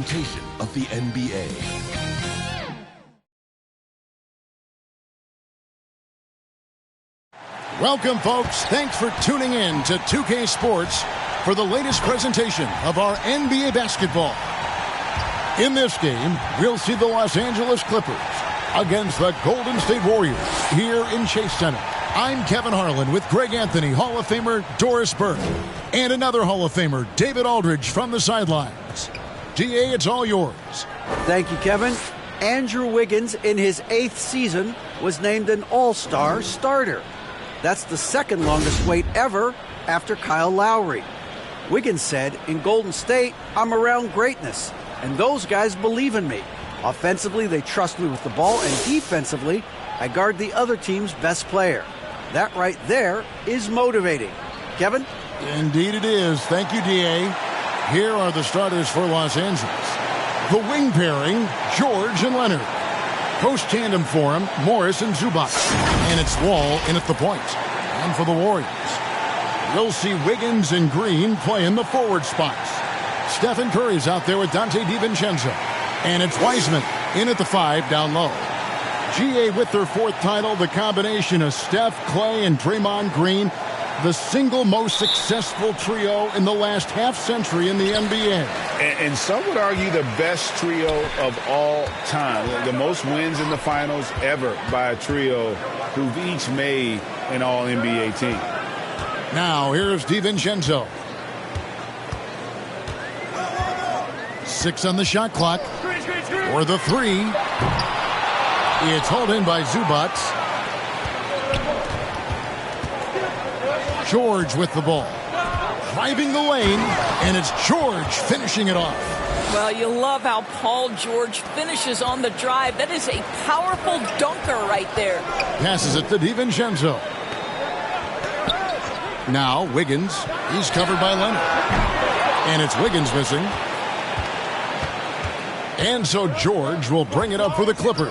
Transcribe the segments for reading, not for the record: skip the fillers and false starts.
Of the NBA. Welcome, folks. Thanks for tuning in to 2K Sports for the latest presentation of our NBA basketball. In this game, we'll see the Los Angeles Clippers against the Golden State Warriors here in Chase Center. I'm Kevin Harlan with Greg Anthony, Hall of Famer Doris Burke, and another Hall of Famer, David Aldridge, from the sidelines. DA, it's all yours. Thank you, Kevin. Andrew Wiggins, in his 8th season, was named an All-Star starter. That's the second longest wait ever after Kyle Lowry. Wiggins said, "In Golden State, I'm around greatness, and those guys believe in me. Offensively, they trust me with the ball, and defensively, I guard the other team's best player. That right there is motivating." Kevin? Indeed it is. Thank you, DA. Here are the starters for Los Angeles. The wing pairing, George and Leonard. Post tandem for him, Morris and Zubac. And it's Wall in at the point. And for the Warriors, you'll see Wiggins and Green play in the forward spots. Stephen Curry's out there with Dante DiVincenzo. And it's Wiseman in at the 5 down low. GA with their 4th title, the combination of Steph, Clay, and Draymond Green, the single most successful trio in the last half-century in the NBA. And some would argue the best trio of all time. The most wins in the finals ever by a trio who've each made an all-NBA team. Now, here's DiVincenzo. 6 on the shot clock. For the 3. It's hauled in by Zubac. George with the ball. Driving the lane, and it's George finishing it off. Well, you love how Paul George finishes on the drive. That is a powerful dunker right there. Passes it to DiVincenzo. Now Wiggins. He's covered by Leonard. And it's Wiggins missing. And so George will bring it up for the Clippers.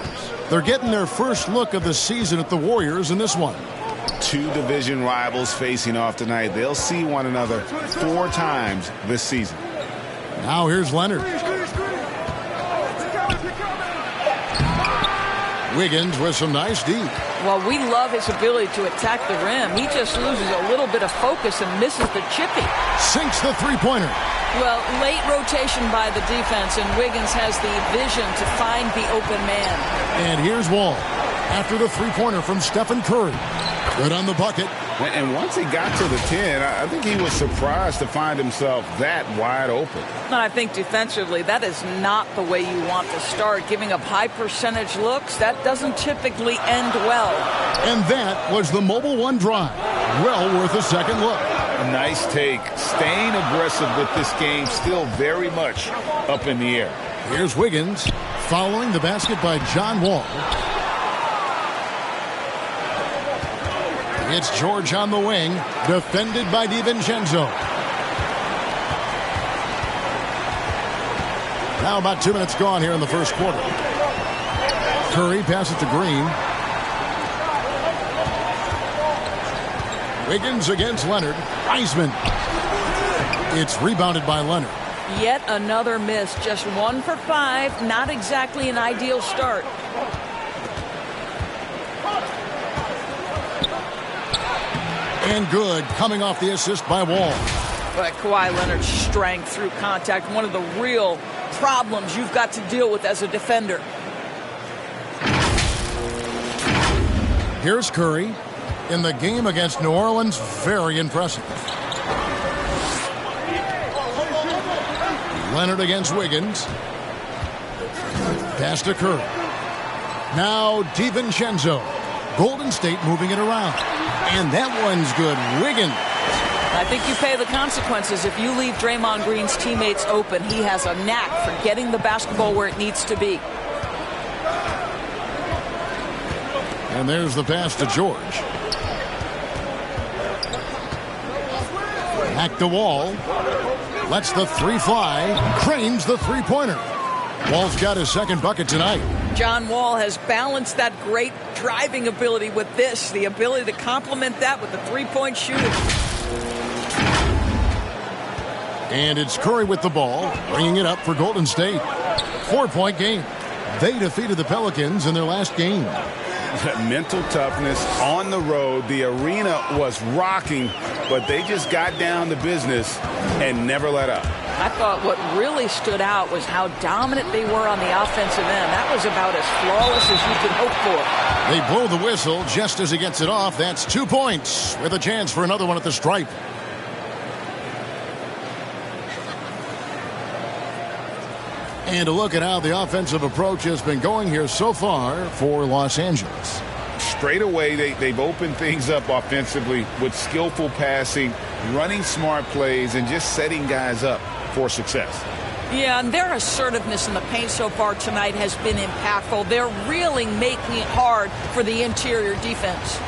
They're getting their first look of the season at the Warriors in this one. 2 division rivals facing off tonight. They'll see one another 4 times this season. Now here's Leonard. Wiggins with some nice D. Well, we love his ability to attack the rim. He just loses a little bit of focus and misses the chippy. Sinks the three-pointer. Well, late rotation by the defense, and Wiggins has the vision to find the open man. And here's Wall after the three-pointer from Stephen Curry. Good on the bucket. And once he got to the 10, I think he was surprised to find himself that wide open. And I think defensively, that is not the way you want to start. Giving up high percentage looks, that doesn't typically end well. And that was the Mobile One drive. Well worth a second look. A nice take. Staying aggressive with this game, still very much up in the air. Here's Wiggins following the basket by John Wall. It's George on the wing, defended by DiVincenzo. Now about 2 minutes gone here in the first quarter. Curry passes to Green. Wiggins against Leonard. Wiseman. It's rebounded by Leonard. Yet another miss. Just 1 for 5. Not exactly an ideal start. And good, coming off the assist by Wall. But Kawhi Leonard's strength through contact, one of the real problems you've got to deal with as a defender. Here's Curry. In the game against New Orleans, very impressive. Leonard against Wiggins. Pass to Curry. Now DiVincenzo. Golden State moving it around. And that one's good. Wiggins. I think you pay the consequences if you leave Draymond Green's teammates open. He has a knack for getting the basketball where it needs to be. And there's the pass to George. Back to Wall. Lets the 3 fly. Cranes the three-pointer. Wall's got his second bucket tonight. John Wall has balanced that great driving ability with this, the ability to complement that with the three-point shooting. And it's Curry with the ball, bringing it up for Golden State. 4-point game. They defeated the Pelicans in their last game. Mental toughness on the road. The arena was rocking, but they just got down to business and never let up. I thought what really stood out was how dominant they were on the offensive end. That was about as flawless as you could hope for. They blow the whistle just as he gets it off. That's 2 points with a chance for another one at the stripe. And a look at how the offensive approach has been going here so far for Los Angeles. Straight away, they've opened things up offensively with skillful passing, running smart plays, and just setting guys up for success. Yeah, and their assertiveness in the paint so far tonight has been impactful. They're really making it hard for the interior defense.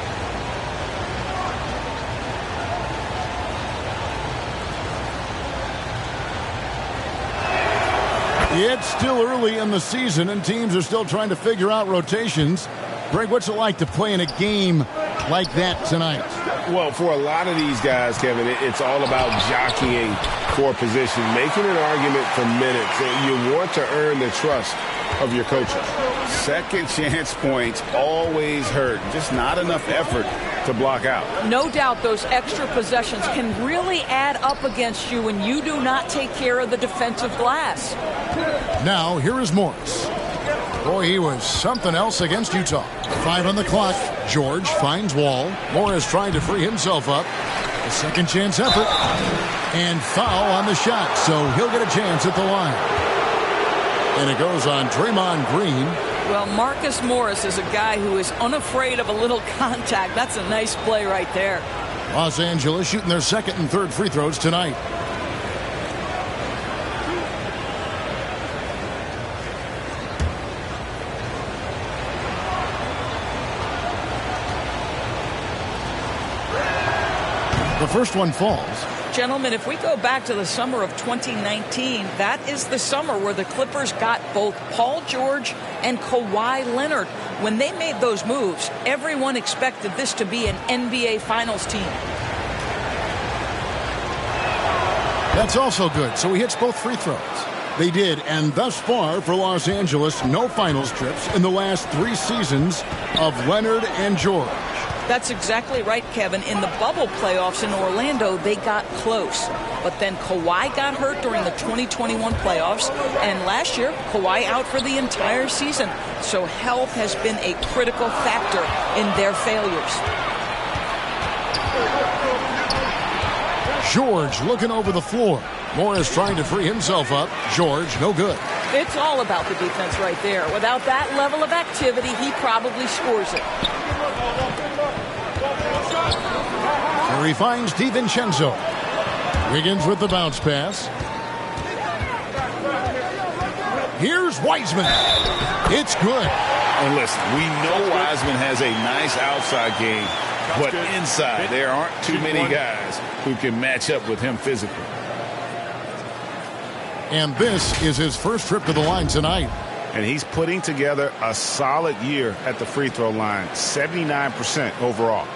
It's still early in the season, and teams are still trying to figure out rotations. Greg, what's it like to play in a game like that tonight? Well, for a lot of these guys, Kevin, it's all about jockeying for position, making an argument for minutes. You want to earn the trust of your coaches. Second chance points always hurt. Just not enough effort to block out. No doubt those extra possessions can really add up against you when you do not take care of the defensive glass. Now, here is Morris. Boy, he was something else against Utah. 5 on the clock. George finds Wall. Morris trying to free himself up. A second chance effort. And foul on the shot, so he'll get a chance at the line. And it goes on Draymond Green. Well, Marcus Morris is a guy who is unafraid of a little contact. That's a nice play right there. Los Angeles shooting their second and third free throws tonight. The first one falls. Gentlemen, if we go back to the summer of 2019, that is the summer where the Clippers got both Paul George and Kawhi Leonard. When they made those moves, everyone expected this to be an NBA Finals team. That's also good. So he hits both free throws. They did, and thus far for Los Angeles, no finals trips in the last 3 seasons of Leonard and George. That's exactly right, Kevin. In the bubble playoffs in Orlando, they got close. But then Kawhi got hurt during the 2021 playoffs. And last year, Kawhi out for the entire season. So health has been a critical factor in their failures. George looking over the floor. Morris trying to free himself up. George, no good. It's all about the defense right there. Without that level of activity, he probably scores it. Here he finds DiVincenzo. Wiggins with the bounce pass. Here's Wiseman. It's good. And listen, we know Wiseman has a nice outside game, but inside there aren't too many guys who can match up with him physically. And this is his first trip to the line tonight. And he's putting together a solid year at the free throw line, 79% overall.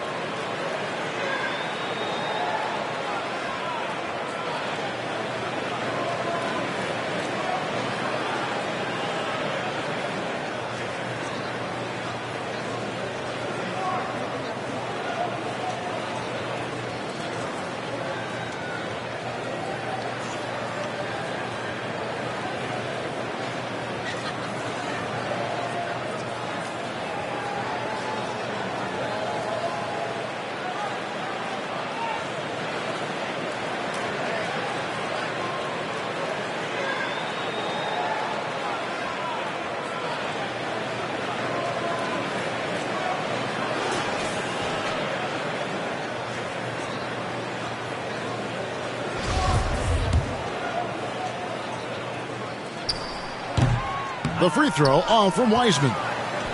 The free throw off from Wiseman.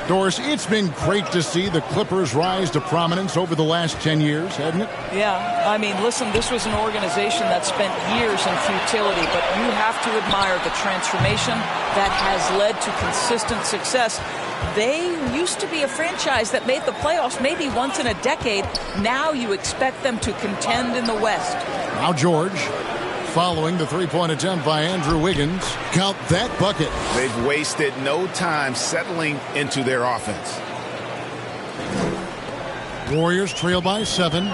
Doris, it's been great to see the Clippers rise to prominence over the last 10 years, hasn't it? Yeah, I mean, listen, this was an organization that spent years in futility, but you have to admire the transformation that has led to consistent success. They used to be a franchise that made the playoffs maybe once in a decade. Now you expect them to contend in the West. Now George following the three-point attempt by Andrew Wiggins. Count that bucket. They've wasted no time settling into their offense. Warriors trail by 7.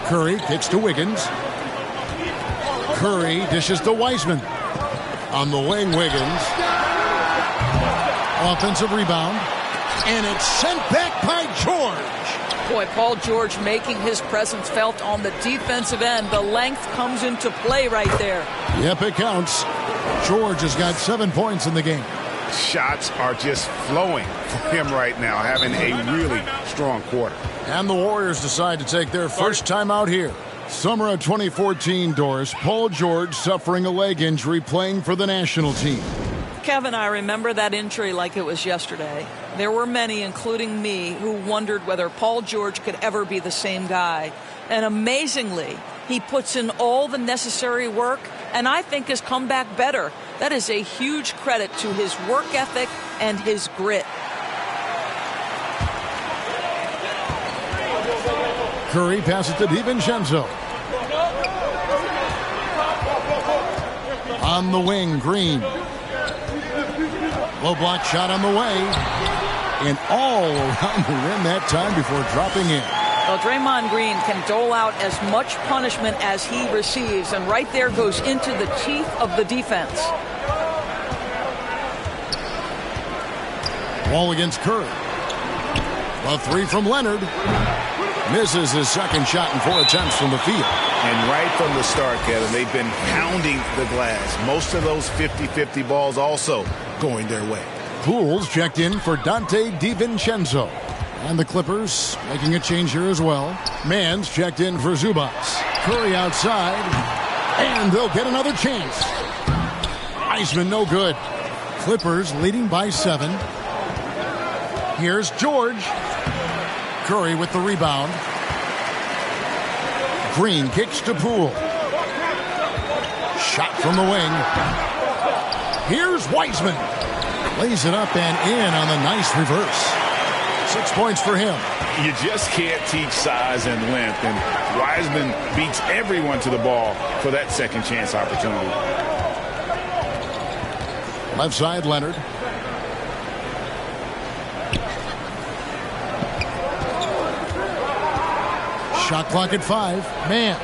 Curry kicks to Wiggins. Curry dishes to Wiseman. On the wing, Wiggins. Offensive rebound. And it's sent back by George. Boy, Paul George making his presence felt on the defensive end. The length comes into play right there. Yep, it counts. George has got 7 points in the game. Shots are just flowing for him right now, having a really strong quarter. And the Warriors decide to take their first time out here. Summer of 2014, Doris. Paul George suffering a leg injury playing for the national team. Kevin, I remember that injury like it was yesterday. There were many, including me, who wondered whether Paul George could ever be the same guy. And amazingly, he puts in all the necessary work and I think has come back better. That is a huge credit to his work ethic and his grit. Curry passes to DiVincenzo. On the wing, Green. Low block shot on the way. And all around the rim that time before dropping in. Well, Draymond Green can dole out as much punishment as he receives, and right there goes into the teeth of the defense. Ball against Curry. A three from Leonard. Misses his second shot in 4 attempts from the field. And right from the start, Kevin, they've been pounding the glass. Most of those 50-50 balls also going their way. Pools checked in for Dante DiVincenzo. And the Clippers making a change here as well. Mans checked in for Zubac. Curry outside. And they'll get another chance. Wiseman no good. Clippers leading by 7. Here's George. Curry with the rebound. Green kicks to Poole. Shot from the wing. Here's Wiseman. Lays it up and in on the nice reverse. 6 points for him. You just can't teach size and length, and Wiseman beats everyone to the ball for that second chance opportunity. Left side, Leonard. Shot clock at 5. Man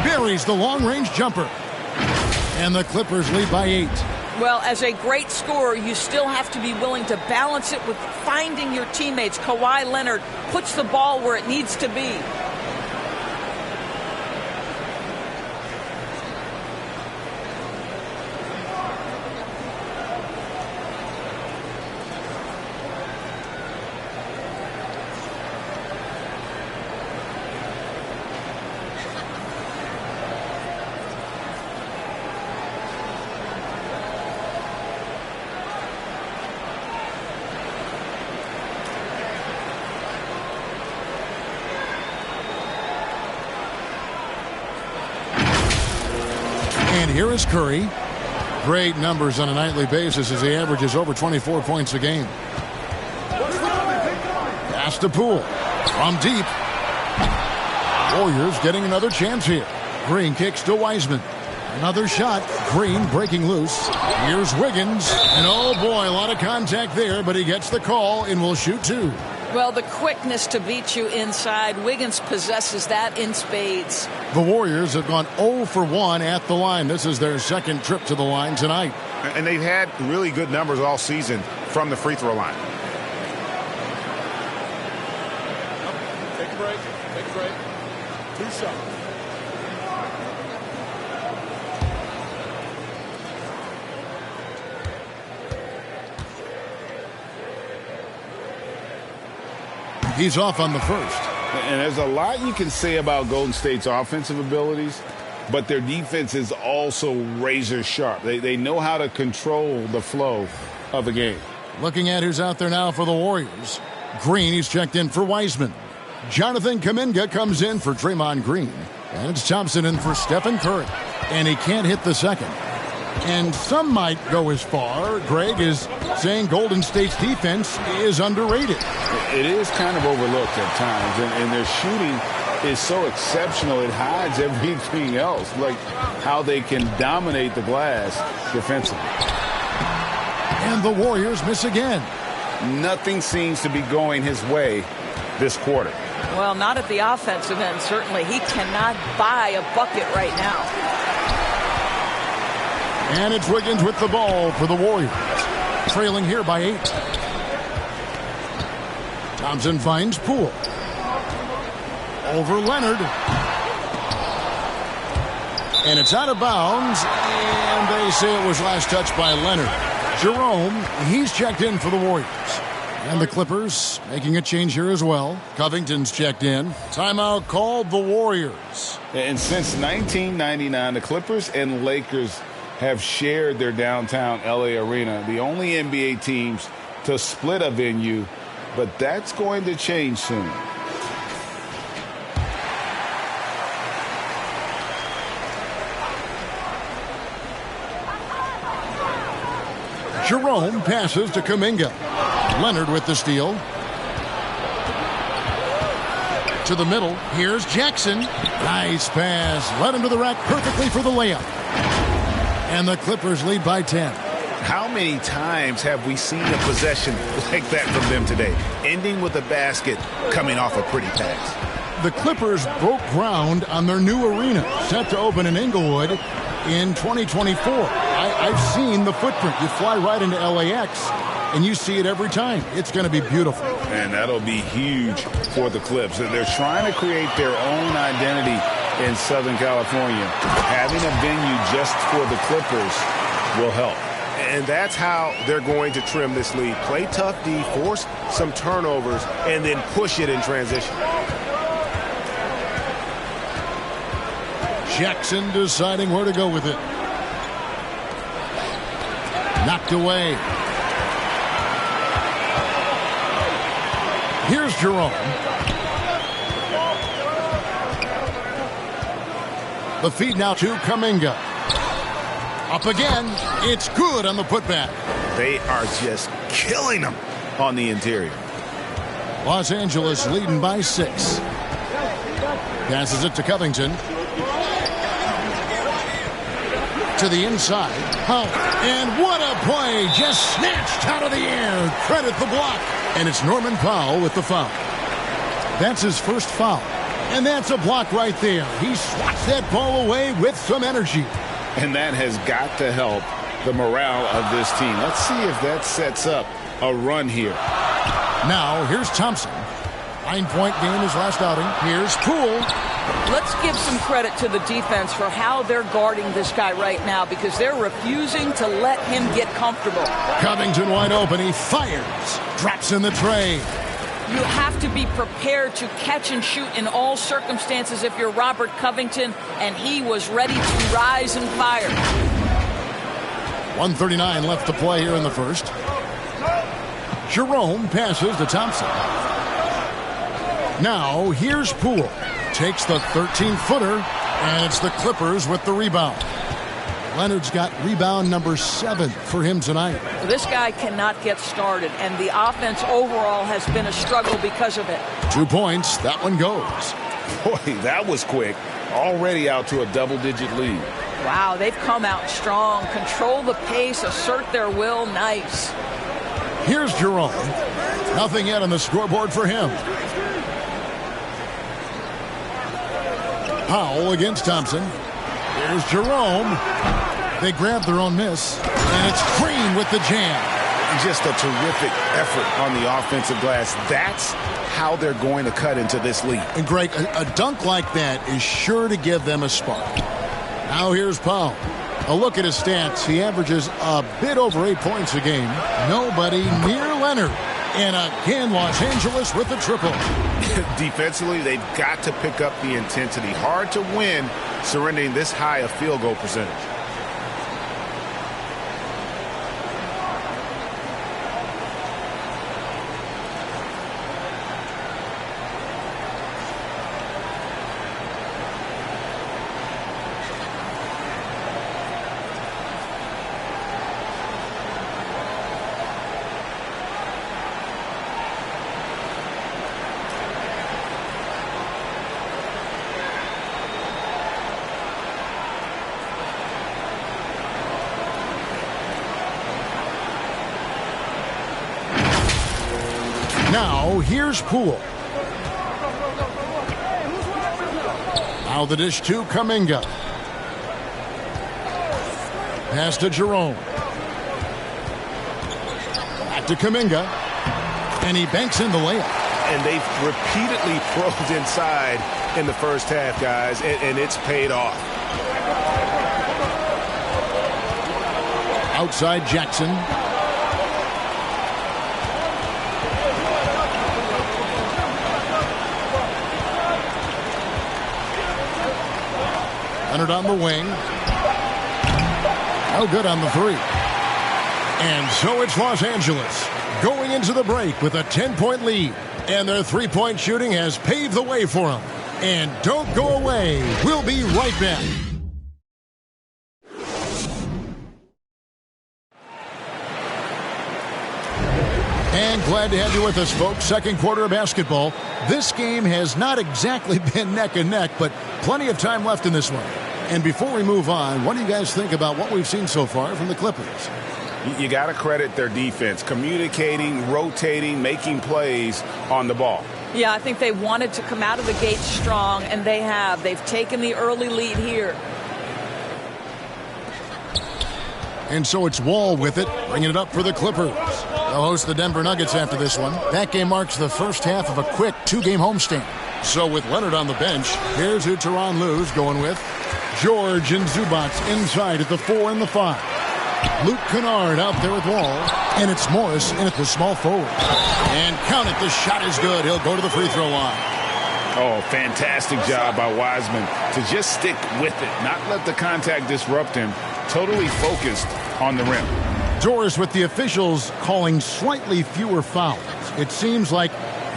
buries the long-range jumper. And the Clippers lead by 8. Well, as a great scorer, you still have to be willing to balance it with finding your teammates. Kawhi Leonard puts the ball where it needs to be. And here is Curry. Great numbers on a nightly basis as he averages over 24 points a game. Pass to Poole. From deep. Warriors getting another chance here. Green kicks to Wiseman. Another shot. Green breaking loose. Here's Wiggins. And oh boy, a lot of contact there, but he gets the call and will shoot 2. Well, the quickness to beat you inside, Wiggins possesses that in spades. The Warriors have gone 0 for 1 at the line. This is their second trip to the line tonight. And they've had really good numbers all season from the free throw line. Take a break. Take a break. 2 shots. He's off on the first. And there's a lot you can say about Golden State's offensive abilities, but their defense is also razor sharp. They know how to control the flow of the game. Looking at who's out there now for the Warriors. Green, he's checked in for Wiseman. Jonathan Kuminga comes in for Draymond Green. And it's Thompson in for Stephen Curry. And he can't hit the second. And some might go as far, Greg, is saying Golden State's defense is underrated. It is kind of overlooked at times, and they're shooting is so exceptional, it hides everything else, like how they can dominate the glass defensively. And the Warriors miss again. Nothing seems to be going his way this quarter. Well, not at the offensive end, certainly. He cannot buy a bucket right now. And it's Wiggins with the ball for the Warriors. Trailing here by 8. Thompson finds Poole. Over Leonard. And it's out of bounds. And they say it was last touched by Leonard. Jerome, he's checked in for the Warriors. And the Clippers making a change here as well. Covington's checked in. Timeout called the Warriors. And since 1999, the Clippers and Lakers have shared their downtown LA arena, the only NBA teams to split a venue, but that's going to change soon. Jerome passes to Kuminga. Leonard with the steal. To the middle. Here's Jackson. Nice pass. Led him to the rack perfectly for the layup. And the Clippers lead by 10. How many times have we seen a possession like that from them today, ending with a basket coming off a pretty pass? The Clippers broke ground on their new arena, set to open in Inglewood in 2024. I've seen the footprint. You fly right into LAX, and you see it every time. It's going to be beautiful. And that'll be huge for the Clips. They're trying to create their own identity in Southern California. Having a venue just for the Clippers will help. And that's how they're going to trim this lead. Play tough D, force some turnovers, and then push it in transition. Jackson deciding where to go with it. Knocked away. Here's Jerome. The feed now to Kuminga. Up again. It's good on the putback. They are just killing them on the interior. Los Angeles leading by 6. Passes it to Covington. To the inside. And what a play. Just snatched out of the air. Credit the block. And it's Norman Powell with the foul. That's his first foul. And that's a block right there. He swats that ball away with some energy. And that has got to help the morale of this team. Let's see if that sets up a run here. Now, here's Thompson. 9-point game his last outing. Here's Poole. Let's give some credit to the defense for how they're guarding this guy right now, because they're refusing to let him get comfortable. Covington wide open. He fires. Drops in the tray. You have to be prepared to catch and shoot in all circumstances if you're Robert Covington, and he was ready to rise and fire. 1:39 left to play here in the first. Jerome passes to Thompson. Now, here's Poole. Takes the 13-footer, and it's the Clippers with the rebound. Leonard's got rebound number 7 for him tonight. This guy cannot get started, and the offense overall has been a struggle because of it. 2 points. That one goes. Boy, that was quick. Already out to a double-digit lead. Wow, they've come out strong. Control the pace, assert their will. Nice. Here's Jerome. Nothing yet on the scoreboard for him. Powell against Thompson. Here's Jerome. They grab their own miss. And it's Green with the jam. Just a terrific effort on the offensive glass. That's how they're going to cut into this lead. And Greg, a dunk like that is sure to give them a spark. Now here's Powell. A look at his stats. He averages a bit over 8 points a game. Nobody near Leonard. And again, Los Angeles with the triple. Defensively, they've got to pick up the intensity. Hard to win surrendering this high a field goal percentage. Now, here's Poole. Now the dish to Kuminga. Pass to Jerome. Back to Kuminga. And he banks in the layup. And they've repeatedly probed inside in the first half, guys, and it's paid off. Outside Jackson. Leonard on the wing. No good on the three. And so it's Los Angeles going into the break with a 10-point lead. And their three-point shooting has paved the way for them. And don't go away. We'll be right back. And glad to have you with us, folks. Second quarter of basketball. This game has not exactly been neck and neck, but plenty of time left in this one. And before we move on, what do you guys think about what we've seen so far from the Clippers? You got to credit their defense, communicating, rotating, making plays on the ball. Yeah, I think they wanted to come out of the gate strong, and they have. They've taken the early lead here. And so it's Wall with it, bringing it up for the Clippers. They'll host the Denver Nuggets after this one. That game marks the first half of a quick two-game homestand. So with Leonard on the bench, here's who Tyronn Lue's going with. George and Zubac inside at the 4 and the 5. Luke Kennard out there with Wall. And it's Morris in at the small forward. And count it, the shot is good. He'll go to the free throw line. Oh, fantastic job by Wiseman to just stick with it, not let the contact disrupt him. Totally focused on the rim. Doris with the officials calling slightly fewer fouls. It seems like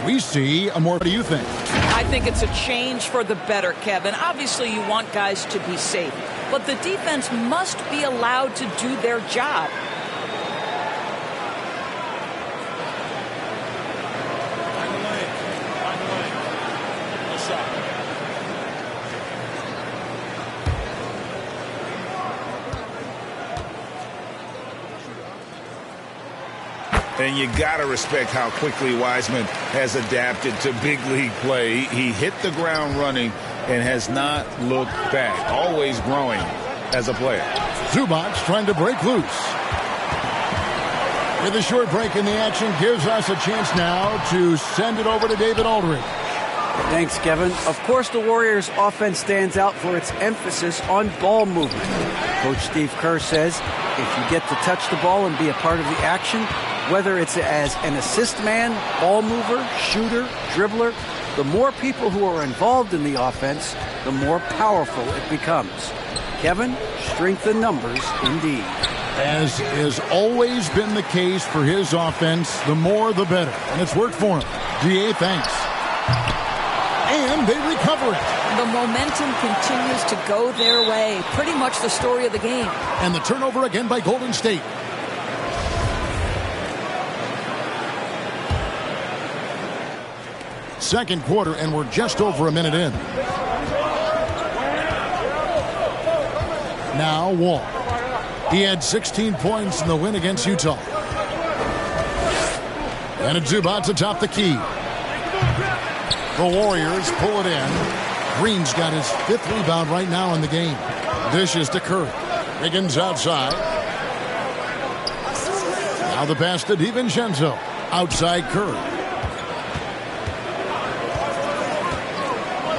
we see a more. What do you think? I think it's a change for the better, Kevin. Obviously, you want guys to be safe, but the defense must be allowed to do their job. And you got to respect how quickly Wiseman has adapted to big league play. He hit the ground running and has not looked back. Always growing as a player. Zubac trying to break loose. With a short break in the action gives us a chance now to send it over to David Aldridge. Thanks, Kevin. Of course, the Warriors' offense stands out for its emphasis on ball movement. Coach Steve Kerr says if you get to touch the ball and be a part of the action, whether it's as an assist man, ball mover, shooter, dribbler, the more people who are involved in the offense, the more powerful it becomes. Kevin, strength in numbers indeed. As has always been the case for his offense, the more the better. And it's worked for him. DA, thanks. And they recover it. The momentum continues to go their way. Pretty much the story of the game. And the turnover again by Golden State. Second quarter, and we're just over a minute in. Now Wall. He had 16 points in the win against Utah. And it's Zubac to top the key. The Warriors pull it in. Green's got his 5th rebound right now in the game. Dishes to Curry. Wiggins outside. Now the pass to DiVincenzo. Outside Curry.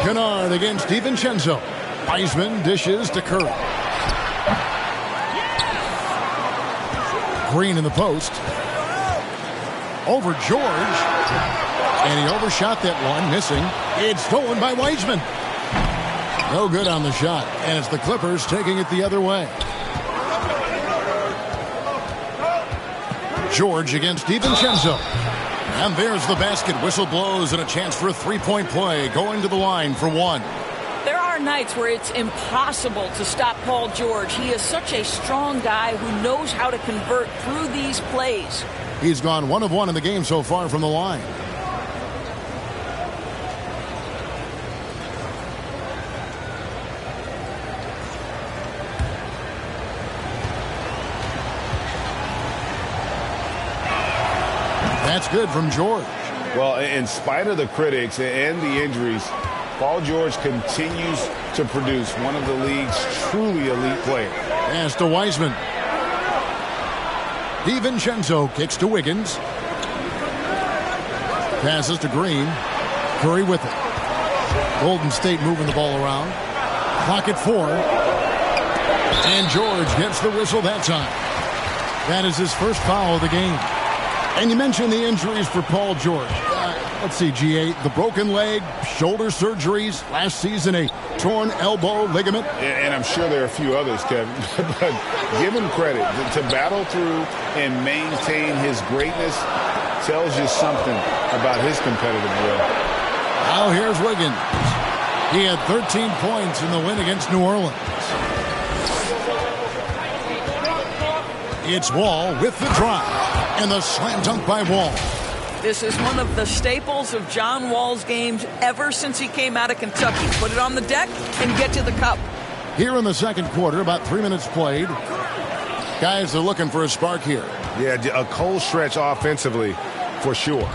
Kennard against DiVincenzo. Wiseman dishes to Curry. Green in the post. Over George. And he overshot that one, missing. It's stolen by Wiseman. No good on the shot. And it's the Clippers taking it the other way. George against DiVincenzo. And there's the basket. Whistle blows and a chance for a three-point play. Going to the line for one. There are nights where it's impossible to stop Paul George. He is such a strong guy who knows how to convert through these plays. He's gone 1 of 1 in the game so far from the line. That's good from George. Well, in spite of the critics and the injuries, Paul George continues to produce one of the league's truly elite players. Pass to Wiseman. DiVincenzo kicks to Wiggins. Passes to Green. Curry with it. Golden State moving the ball around. Clock at 4. And George gets the whistle that time. That is his first foul of the game. And you mentioned the injuries for Paul George. Let's see, G8, the broken leg, shoulder surgeries, last season a torn elbow ligament. And I'm sure there are a few others, Kevin. But give him credit. To battle through and maintain his greatness tells you something about his competitive will. Now here's Wiggins. He had 13 points in the win against New Orleans. It's Wall with the drive. And the slam dunk by Wall. This is one of the staples of John Wall's games ever since he came out of Kentucky. Put it on the deck and get to the cup. Here in the second quarter, about 3 minutes played. Guys are looking for a spark here. Yeah, a cold stretch offensively for sure.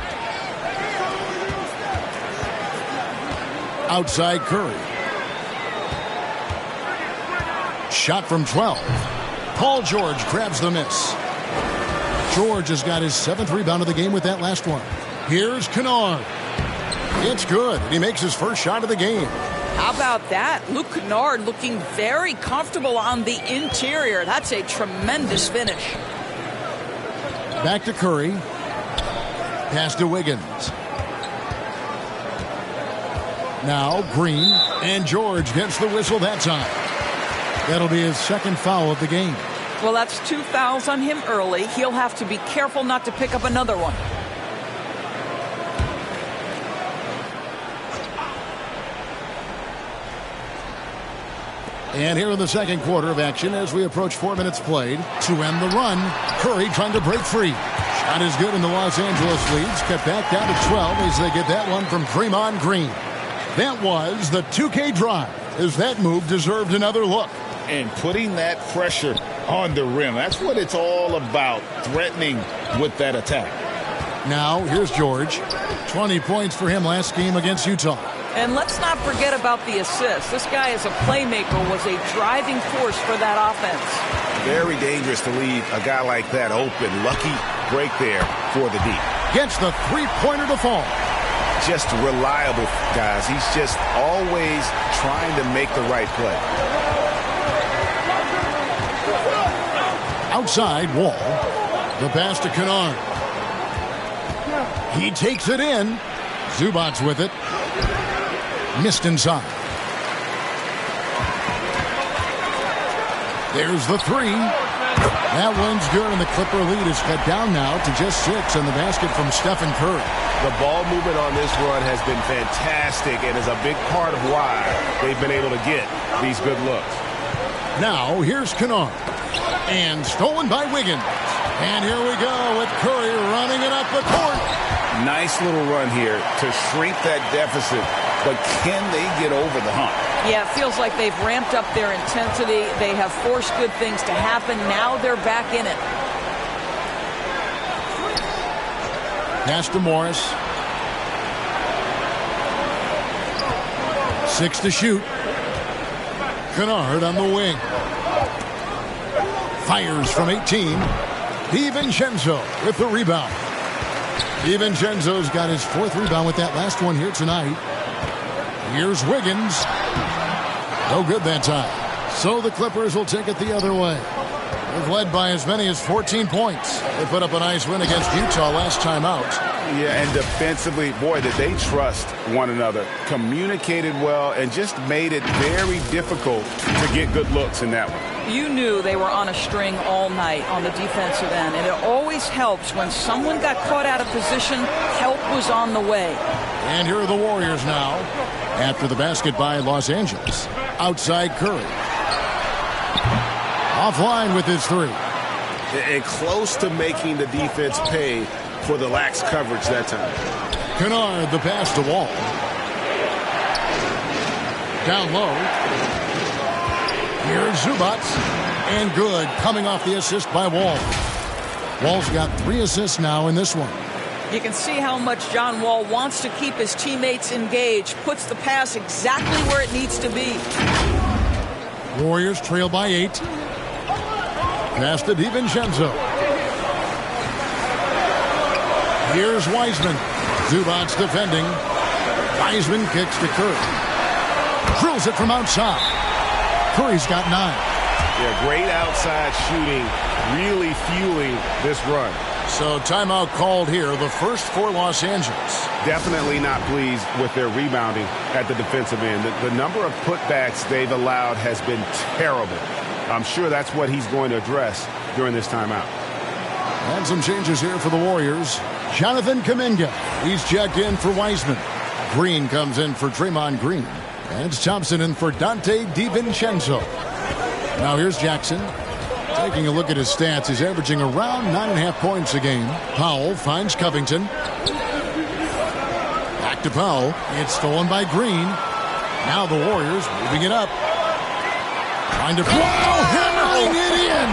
Outside Curry. Shot from 12. Paul George grabs the miss. George has got his 7th rebound of the game with that last one. Here's Kennard. It's good. He makes his first shot of the game. How about that? Luke Kennard looking very comfortable on the interior. That's a tremendous finish. Back to Curry. Pass to Wiggins. Now Green, and George gets the whistle that time. That'll be his 2nd foul of the game. Well, that's 2 fouls on him early. He'll have to be careful not to pick up another one. And here in the second quarter of action as we approach 4 minutes played. To end the run, Curry trying to break free. Shot is good in the Los Angeles leads. Cut back down to 12 as they get that one from Draymond Green. That was the 2K drive as that move deserved another look. And putting that pressure on the rim. That's what it's all about, threatening with that attack. Now, here's George. 20 points for him last game against Utah. And let's not forget about the assist. This guy as a playmaker was a driving force for that offense. Very dangerous to leave a guy like that open. Lucky break there for the D. Gets the three-pointer to fall. Just reliable, guys. He's just always trying to make the right play. Outside, Wall. The pass to Kennard. He takes it in. Zubac with it. Missed inside. There's the three. That one's good, and the Clipper lead is cut down now to just 6 in the basket from Stephen Curry. The ball movement on this run has been fantastic and is a big part of why they've been able to get these good looks. Now, here's Kennard. And stolen by Wiggins. And here we go with Curry running it up the court. Nice little run here to shrink that deficit, but can they get over the hump? Yeah, it feels like they've ramped up their intensity. They have forced good things to happen. Now they're back in it. Pass to Morris. 6 to shoot. Kennard on the wing. Fires from 18. DiVincenzo with the rebound. DiVincenzo's got his 4th rebound with that last one here tonight. Here's Wiggins. No good that time. So the Clippers will take it the other way. They've led by as many as 14 points. They put up a nice win against Utah last time out. Yeah, and defensively, boy, did they trust one another. Communicated well and just made it very difficult to get good looks in that one. You knew they were on a string all night on the defensive end, and it always helps when someone got caught out of position, help was on the way. And here are the Warriors now. After the basket by Los Angeles. Outside Curry. Offline with his 3. And close to making the defense pay for the lax coverage that time. Kennard, the pass to Wall. Down low. Here's Zubac. And good, coming off the assist by Wall. Wall's got 3 assists now in this one. You can see how much John Wall wants to keep his teammates engaged, puts the pass exactly where it needs to be. Warriors trail by 8. Pass to DiVincenzo. Here's Wiseman. Zubac's defending. Wiseman kicks to Curry. Drills it from outside. Curry's got 9. Yeah, great outside shooting, really fueling this run. So timeout called here, the first for Los Angeles. Definitely not pleased with their rebounding at the defensive end. The number of putbacks they've allowed has been terrible. I'm sure that's what he's going to address during this timeout. And some changes here for the Warriors. Jonathan Kuminga. He's checked in for Wiseman. Green comes in for Draymond Green. And it's Thompson in for Dante DiVincenzo. Now here's Jackson. Taking a look at his stats, he's averaging around 9.5 points a game. Powell finds Covington. Back to Powell. It's stolen by Green. Now the Warriors moving it up. Trying to... hammering it in!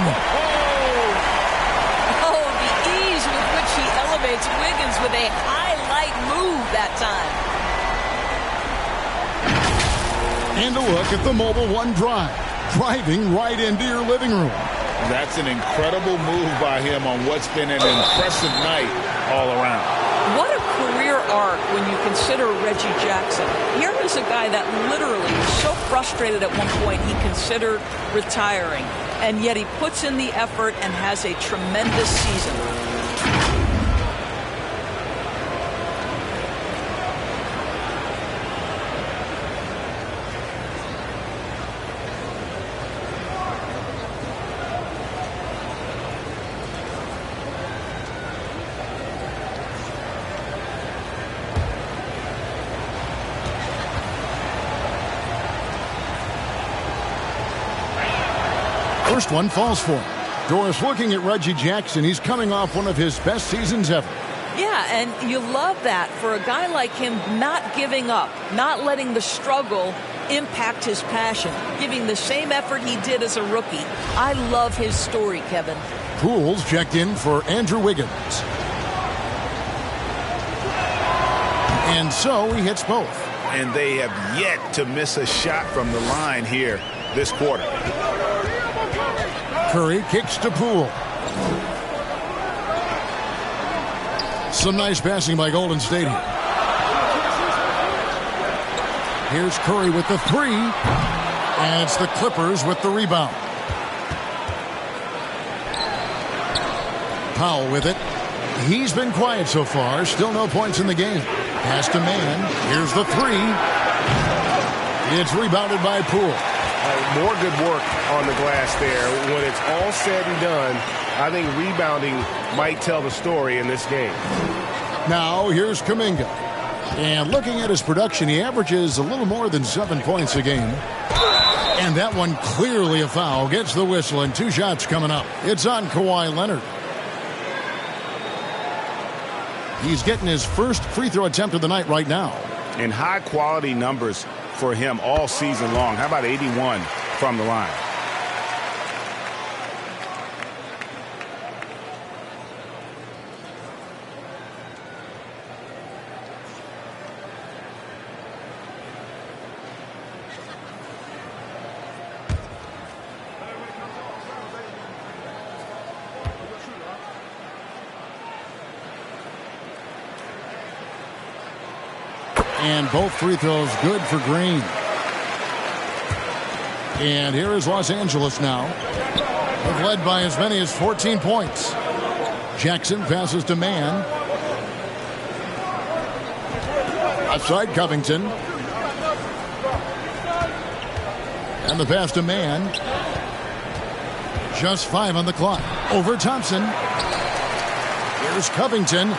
Oh, the ease with which he elevates Wiggins with a highlight move that time. And a look at the Mobile One drive. Driving right into your living room. That's an incredible move by him on what's been an impressive night all around. What a career arc when you consider Reggie Jackson. Here is a guy that literally was so frustrated at one point he considered retiring. And yet he puts in the effort and has a tremendous season. First one falls for him. Doris, looking at Reggie Jackson, he's coming off one of his best seasons ever. Yeah, and you love that for a guy like him, not giving up, not letting the struggle impact his passion, giving the same effort he did as a rookie. I love his story, Kevin. Pools checked in for Andrew Wiggins. And so he hits both. And they have yet to miss a shot from the line here this quarter. Curry kicks to Poole. Some nice passing by Golden State here. Here's Curry with the 3. And it's the Clippers with the rebound. Powell with it. He's been quiet so far. Still no points in the game. Pass to Man. Here's the 3. It's rebounded by Poole. More good work on the glass there. When it's all said and done, I think rebounding might tell the story in this game. Now here's Kuminga. And looking at his production, he averages a little more than 7 points a game. And that one clearly a foul. Gets the whistle and 2 shots coming up. It's on Kawhi Leonard. He's getting his first free throw attempt of the night right now. And high quality numbers for him all season long. How about 81 from the line? And both free throws good for Green. And here is Los Angeles now. They've led by as many as 14 points. Jackson passes to Man. Outside Covington. And the pass to Man. Just 5 on the clock. Over Thompson. Here's Covington.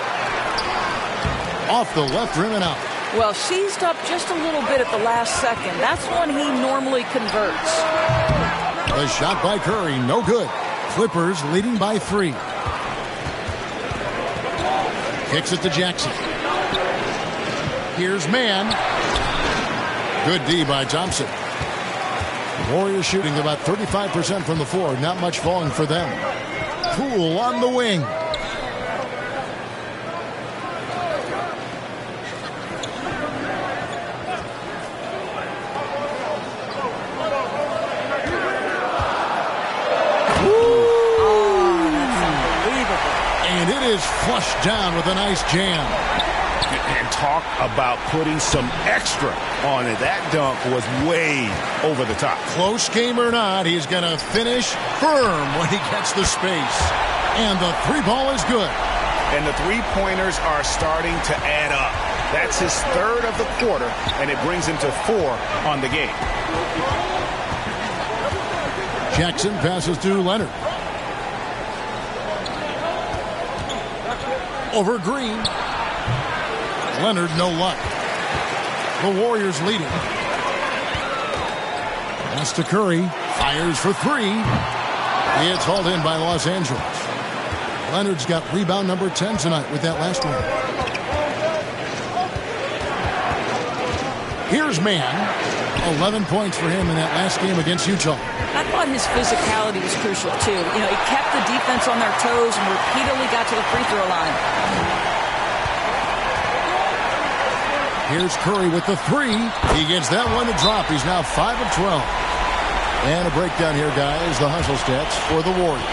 Off the left rim and out. Well, seized up just a little bit at the last second. That's when he normally converts. The shot by Curry, no good. Clippers leading by 3. Kicks it to Jackson. Here's Man. Good D by Thompson. Warriors shooting about 35% from the floor. Not much falling for them. Poole on the wing. And it is flushed down with a nice jam. And talk about putting some extra on it. That dunk was way over the top. Close game or not, he's going to finish firm when he gets the space. And the three ball is good. And the three-pointers are starting to add up. That's his third of the quarter, and it brings him to 4 on the game. Jackson passes to Leonard. Over Green. Leonard, no luck. The Warriors leading. Pass to Curry. Fires for 3. It's hauled in by Los Angeles. Leonard's got rebound number 10 tonight with that last one. Here's Mann. 11 points for him in that last game against Utah. I thought his physicality was crucial, too. You know, he kept the defense on their toes and repeatedly got to the free throw line. Here's Curry with the 3. He gets that one to drop. He's now 5 of 12. And a breakdown here, guys. The hustle stats for the Warriors.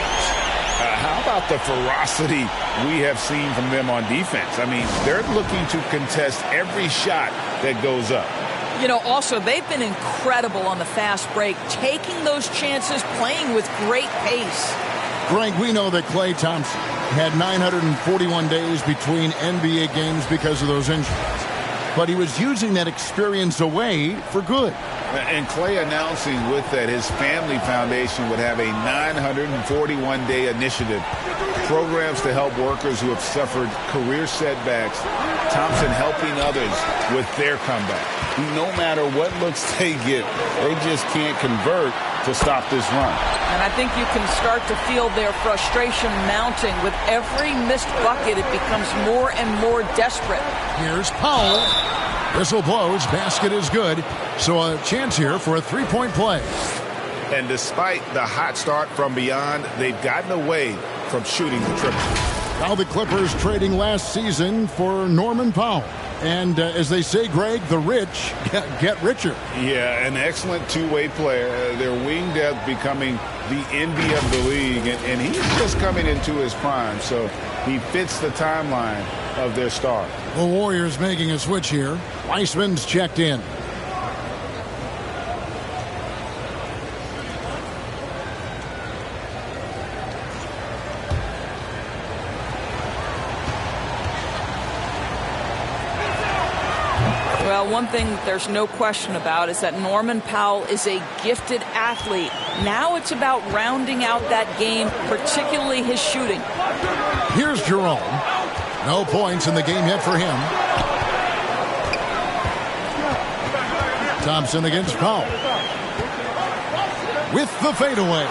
How about the ferocity we have seen from them on defense? I mean, they're looking to contest every shot that goes up. You know, also, they've been incredible on the fast break, taking those chances, playing with great pace. Greg, we know that Klay Thompson had 941 days between NBA games because of those injuries. But he was using that experience away for good. And Klay announcing with that his family foundation would have a 941-day initiative, programs to help workers who have suffered career setbacks, Thompson helping others with their comeback. No matter what looks they get, they just can't convert to stop this run. And I think you can start to feel their frustration mounting. With every missed bucket, it becomes more and more desperate. Here's Powell. Whistle blows. Basket is good. So a chance here for a three-point play. And despite the hot start from beyond, they've gotten away from shooting the triple. Now the Clippers trading last season for Norman Powell. And as they say, Greg, the rich get richer. Yeah, an excellent two-way player. Their wing depth becoming the envy of the league. And he's just coming into his prime, so he fits the timeline of their star. The Warriors making a switch here. Weissman's checked in. Well, one thing there's no question about is that Norman Powell is a gifted athlete. Now it's about rounding out that game, particularly his shooting. Here's Jerome. No points in the game yet for him. Thompson against Powell. With the fadeaway.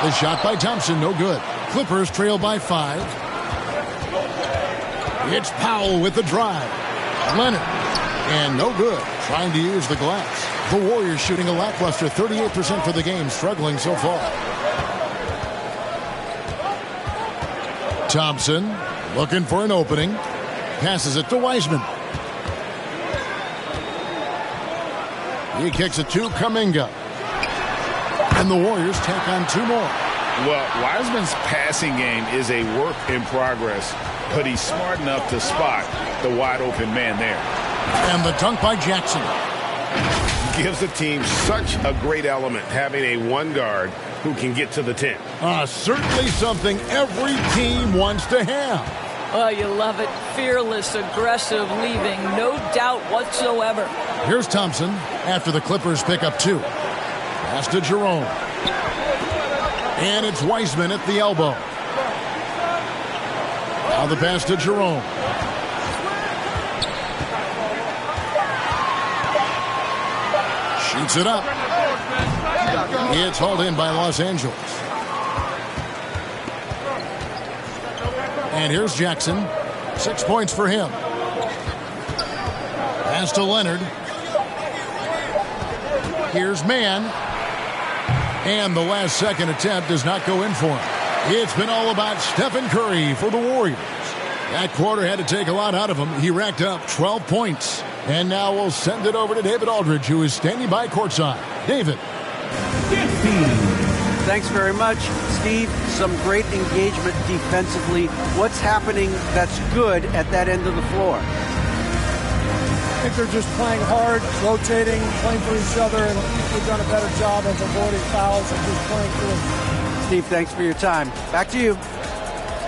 The shot by Thompson, no good. Clippers trail by 5. It's Powell with the drive. Leonard. And no good. Trying to use the glass. The Warriors shooting a lackluster 38% for the game, struggling so far. Thompson looking for an opening. Passes it to Wiseman. He kicks it to Kuminga. And the Warriors take on 2 more. Well, Wiseman's passing game is a work in progress, but he's smart enough to spot the wide open man there. And the dunk by Jackson. Gives the team such a great element, having a one guard who can get to the 10. Certainly something every team wants to have. Oh, you love it. Fearless, aggressive, leaving no doubt whatsoever. Here's Thompson after the Clippers pick up 2. Pass to Jerome. And it's Wiseman at the elbow. Now the pass to Jerome. Shoots it up. It's hauled in by Los Angeles. And here's Jackson. 6 points for him. Pass to Leonard. Here's Mann. And the last second attempt does not go in for him. It's been all about Stephen Curry for the Warriors. That quarter had to take a lot out of him. He racked up 12 points. And now we'll send it over to David Aldridge, who is standing by courtside. David. Thanks very much, Steve. Some great engagement defensively. What's happening that's good at that end of the floor? I think they're just playing hard, rotating, playing for each other, and they've done a better job of avoiding fouls and just playing through. Steve, thanks for your time. Back to you.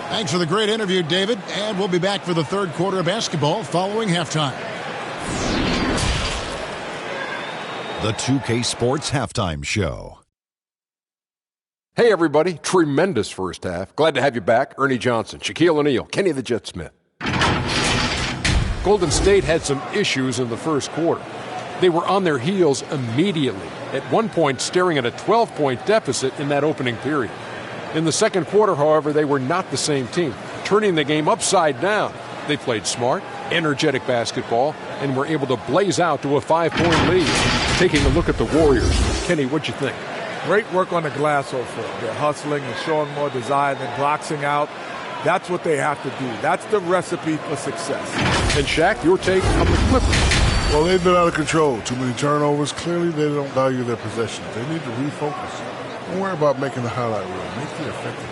Thanks for the great interview, David. And we'll be back for the third quarter of basketball following halftime. The 2K Sports Halftime Show. Hey, everybody. Tremendous first half. Glad to have you back. Ernie Johnson, Shaquille O'Neal, Kenny the Jet Smith. Golden State had some issues in the first quarter. They were on their heels immediately, at one point staring at a 12-point deficit in that opening period. In the second quarter, however, they were not the same team, turning the game upside down. They played smart, energetic basketball, and were able to blaze out to a 5-point lead. Taking a look at the Warriors, Kenny, what'd you think? Great work on the glass so far. They're hustling and showing more desire than boxing out. That's what they have to do. That's the recipe for success. And Shaq, your take on the Clippers? Well, they've been out of control. Too many turnovers. Clearly, they don't value their possessions. They need to refocus. Don't worry about making the highlight reel. Make the effective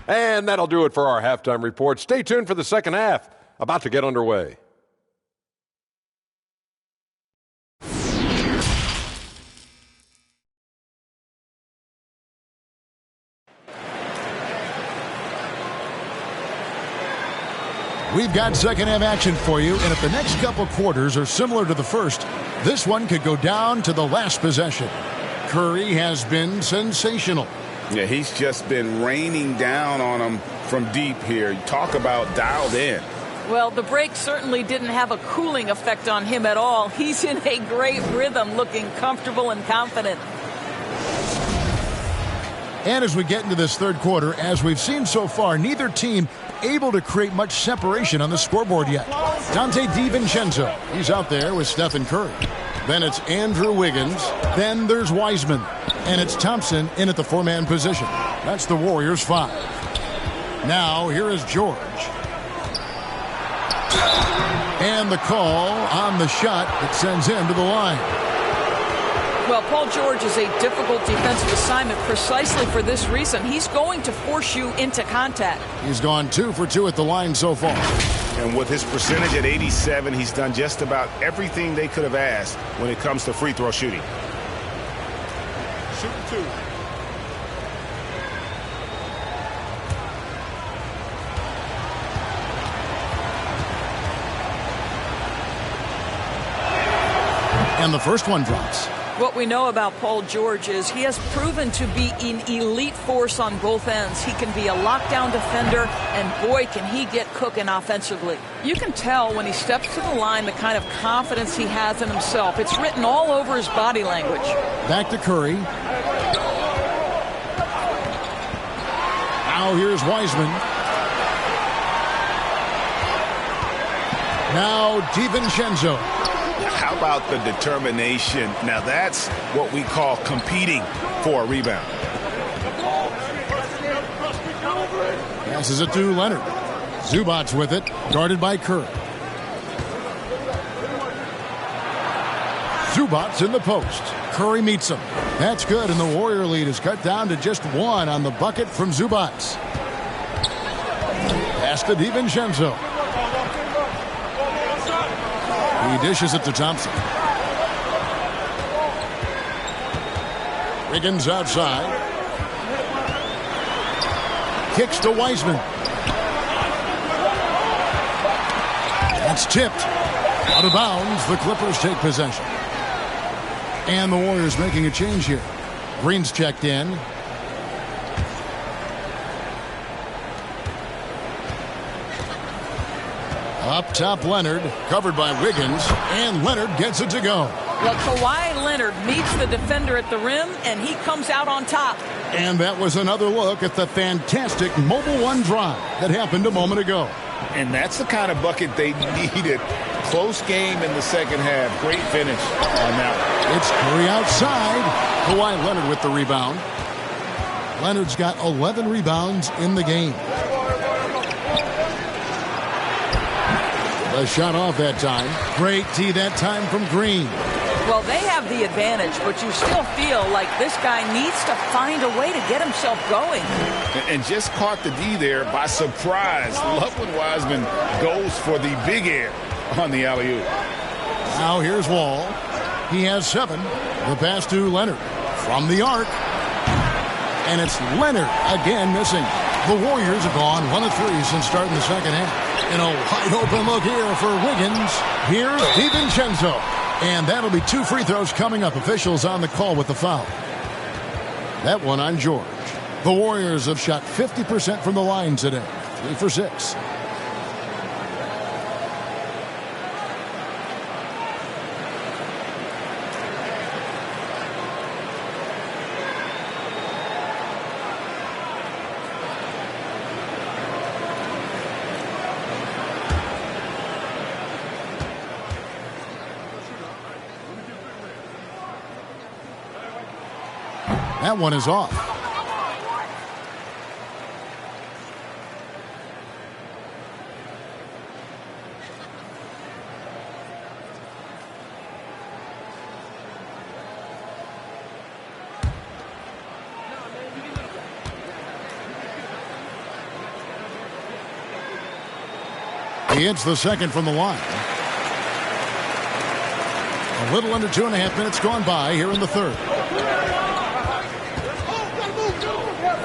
play. And that'll do it for our halftime report. Stay tuned for the second half. About to get underway. We've got second half action for you, and if the next couple quarters are similar to the first, this one could go down to the last possession. Curry has been sensational. Yeah, he's just been raining down on them from deep here. Talk about dialed in. Well, the break certainly didn't have a cooling effect on him at all. He's in a great rhythm, looking comfortable and confident. And as we get into this third quarter, as we've seen so far, neither team able to create much separation on the scoreboard yet. Dante DiVincenzo, he's out there with Stephen Curry. Then it's Andrew Wiggins. Then there's Wiseman. And it's Thompson in at the four-man position. That's the Warriors' 5. Now, here is George. And the call on the shot that sends him to the line. Well, Paul George is a difficult defensive assignment precisely for this reason. He's going to force you into contact. He's gone 2 for 2 at the line so far. And with his percentage at 87, he's done just about everything they could have asked when it comes to free throw shooting. Shoot 2. And the first one drops. What we know about Paul George is he has proven to be an elite force on both ends. He can be a lockdown defender, and boy, can he get cooking offensively. You can tell when he steps to the line the kind of confidence he has in himself. It's written all over his body language. Back to Curry. Now here's Wiseman. Now DiVincenzo. How about the determination? Now that's what we call competing for a rebound. Passes it to Leonard. Zubac's with it, guarded by Curry. Zubac's in the post. Curry meets him. That's good, and the Warrior lead is cut down to just 1 on the bucket from Zubac's. Pass to DiVincenzo. He dishes it to Thompson. Wiggins outside. Kicks to Wiseman. That's tipped. Out of bounds. The Clippers take possession. And the Warriors making a change here. Green's checked in. Up top, Leonard, covered by Wiggins, and Leonard gets it to go. Well, Kawhi Leonard meets the defender at the rim, and he comes out on top. And that was another look at the fantastic Mobile One drive that happened a moment ago. And that's the kind of bucket they needed. Close game in the second half. Great finish on that one. It's Curry outside. Kawhi Leonard with the rebound. Leonard's got 11 rebounds in the game. A shot off that time. Great tee that time from Green. Well, they have the advantage, but you still feel like this guy needs to find a way to get himself going. And just caught the D there by surprise. Loveland Wiseman goes for the big air on the alley-oop. Now here's Wall. He has 7. The pass to Leonard from the arc. And it's Leonard again missing. The Warriors have gone 1 of 3 since starting the second half. And a wide open look here for Wiggins. Here's DiVincenzo. And that'll be 2 free throws coming up. Officials on the call with the foul. That one on George. The Warriors have shot 50% from the line today. 3 for 6. That one is off. He hits the second from the line. A little under 2.5 minutes gone by here in the third.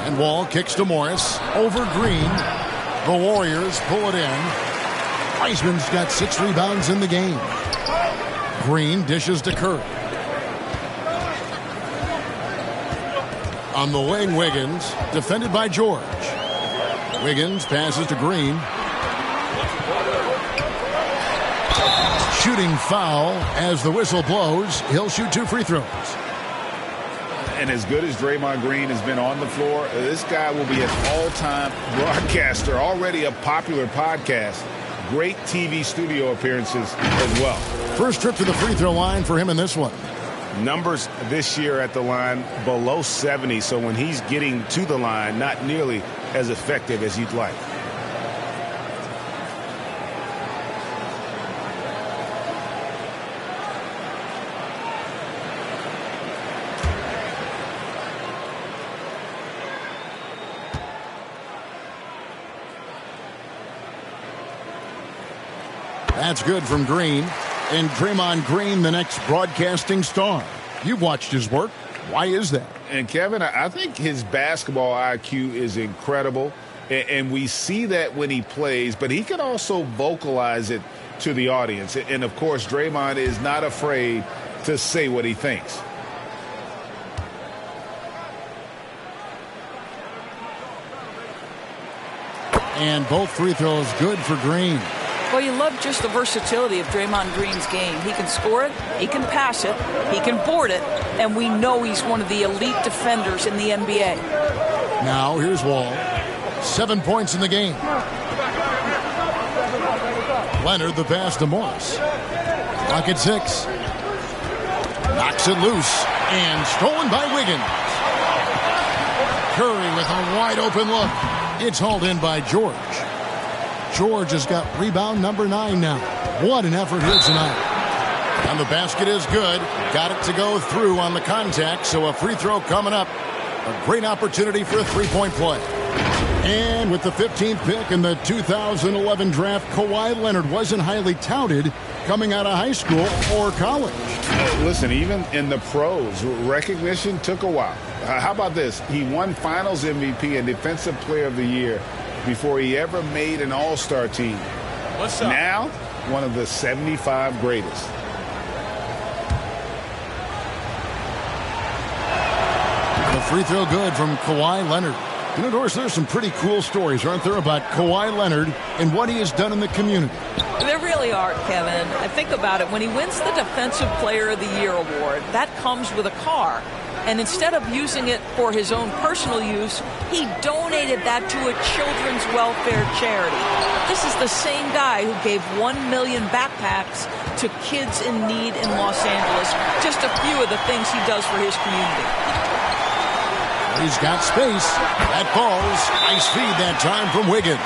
And Wall kicks to Morris. Over Green. The Warriors pull it in. Wiseman's got 6 rebounds in the game. Green dishes to Curry. On the wing, Wiggins. Defended by George. Wiggins passes to Green. Shooting foul as the whistle blows. He'll shoot 2 free throws. And as good as Draymond Green has been on the floor, this guy will be an all-time broadcaster, already a popular podcast. Great TV studio appearances as well. First trip to the free throw line for him in this one. Numbers this year at the line below 70, so when he's getting to the line, not nearly as effective as you'd like. That's good from Green. And Draymond Green, the next broadcasting star. You've watched his work. Why is that? And, Kevin, I think his basketball IQ is incredible. And we see that when he plays, but he can also vocalize it to the audience. And, of course, Draymond is not afraid to say what he thinks. And both free throws good for Green. Well, you love just the versatility of Draymond Green's game. He can score it, he can pass it, he can board it, and we know he's one of the elite defenders in the NBA. Now, here's Wall. 7 points in the game. Leonard, the pass to Morris. Clock at 6. Knocks it loose, and stolen by Wiggins. Curry with a wide open look. It's hauled in by George. George has got rebound number 9 now. What an effort here tonight. And the basket is good. Got it to go through on the contact, so a free throw coming up. A great opportunity for a three-point play. And with the 15th pick in the 2011 draft, Kawhi Leonard wasn't highly touted coming out of high school or college. Listen, even in the pros, recognition took a while. How about this? He won Finals MVP and Defensive Player of the Year before he ever made an all-star team. What's up? Now, one of the 75 greatest. The free throw good from Kawhi Leonard. You know, Doris, there's some pretty cool stories, aren't there, about Kawhi Leonard and what he has done in the community? There really are, Kevin. I think about it. When he wins the Defensive Player of the Year award, that comes with a car. And instead of using it for his own personal use, he donated that to a children's welfare charity. This is the same guy who gave 1 million backpacks to kids in need in Los Angeles. Just a few of the things he does for his community. He's got space. That falls. Nice feed that time from Wiggins.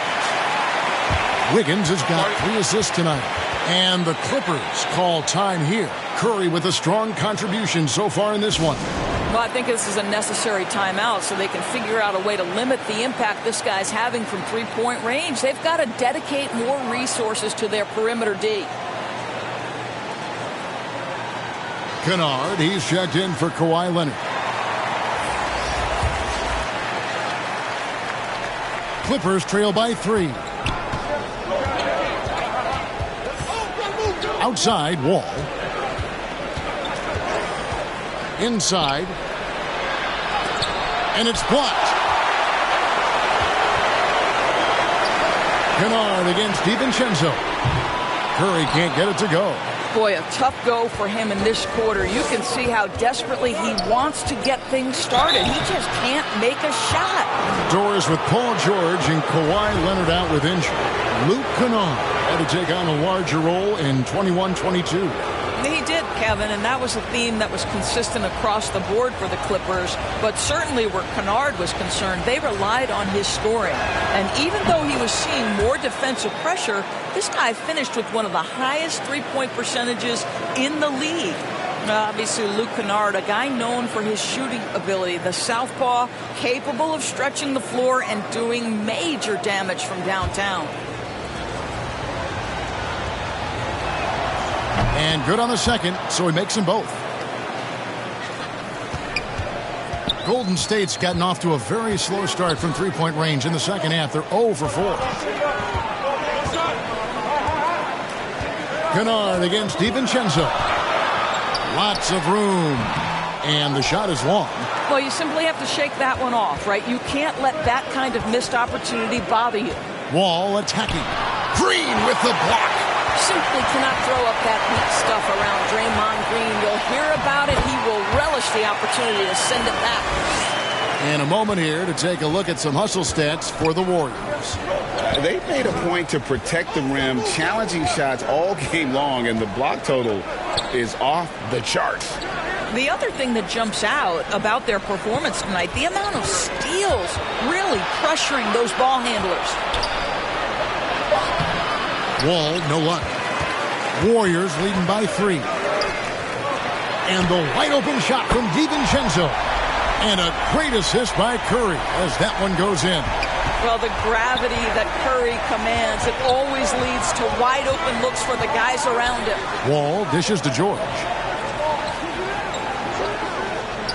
Wiggins has got 3 assists tonight. And the Clippers call time here. Curry with a strong contribution so far in this one. Well, I think this is a necessary timeout so they can figure out a way to limit the impact this guy's having from three-point range. They've got to dedicate more resources to their perimeter D. Kennard, he's checked in for Kawhi Leonard. Clippers trail by 3. Outside, Wall. Inside. And it's blocked. Kennard against DiVincenzo. Curry can't get it to go. Boy, a tough go for him in this quarter. You can see how desperately he wants to get things started. He just can't make a shot. Doors with Paul George and Kawhi Leonard out with injury. Luke Kennard had to take on a larger role in 21-22. He did, Kevin, and that was a theme that was consistent across the board for the Clippers. But certainly where Kennard was concerned, they relied on his scoring. And even though he was seeing more defensive pressure, this guy finished with one of the highest three-point percentages in the league. Obviously, Luke Kennard, a guy known for his shooting ability, the southpaw, capable of stretching the floor and doing major damage from downtown. And good on the second, so he makes them both. Golden State's gotten off to a very slow start from three-point range in the second half. They're 0 for 4. Kennard against DiVincenzo. Lots of room. And the shot is long. Well, you simply have to shake that one off, right? You can't let that kind of missed opportunity bother you. Wall attacking. Green with the block. Simply cannot throw up that heat stuff around Draymond Green. You'll hear about it. He will relish the opportunity to send it back. And a moment here to take a look at some hustle stats for the Warriors. They made a point to protect the rim, challenging shots all game long, and the block total is off the charts. The other thing that jumps out about their performance tonight, the amount of steals really pressuring those ball handlers. Wall, no luck. Warriors leading by 3. And the wide open shot from DiVincenzo. And a great assist by Curry as that one goes in. Well, the gravity that Curry commands, it always leads to wide open looks for the guys around him. Wall dishes to George.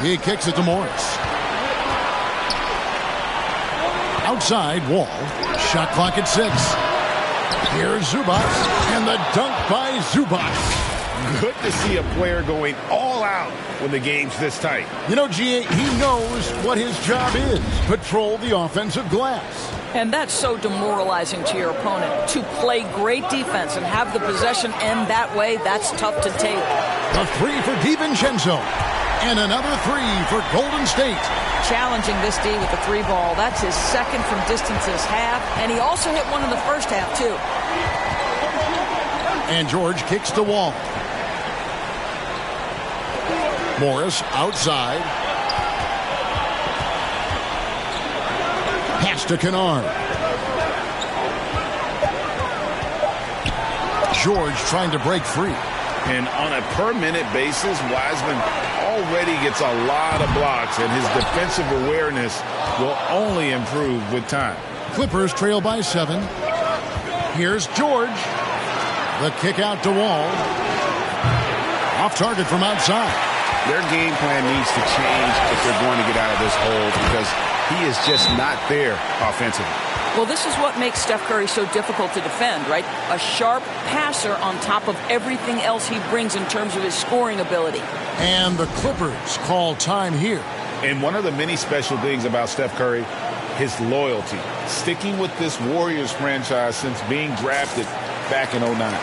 He kicks it to Morris. Outside, Wall. Shot clock at 6. Here's Zubac, and the dunk by Zubac. Good to see a player going all out when the game's this tight. You know, GA, he knows what his job is. Patrol the offensive glass. And that's so demoralizing to your opponent. To play great defense and have the possession end that way, that's tough to take. A 3 for DiVincenzo. And another 3 for Golden State. Challenging this D with the 3 ball. That's his second from distance this half. And he also hit one in the first half, too. And George kicks the Wall. Morris outside. Pass to Kennard. George trying to break free. And on a per-minute basis, Wiseman already gets a lot of blocks, and his defensive awareness will only improve with time. Clippers trail by 7. Here's George. The kick out to Wall. Off target from outside. Their game plan needs to change if they're going to get out of this hole because he is just not there offensively. Well, this is what makes Steph Curry so difficult to defend, right? A sharp passer on top of everything else he brings in terms of his scoring ability. And the Clippers call time here. And one of the many special things about Steph Curry, his loyalty. Sticking with this Warriors franchise since being drafted back in 2009.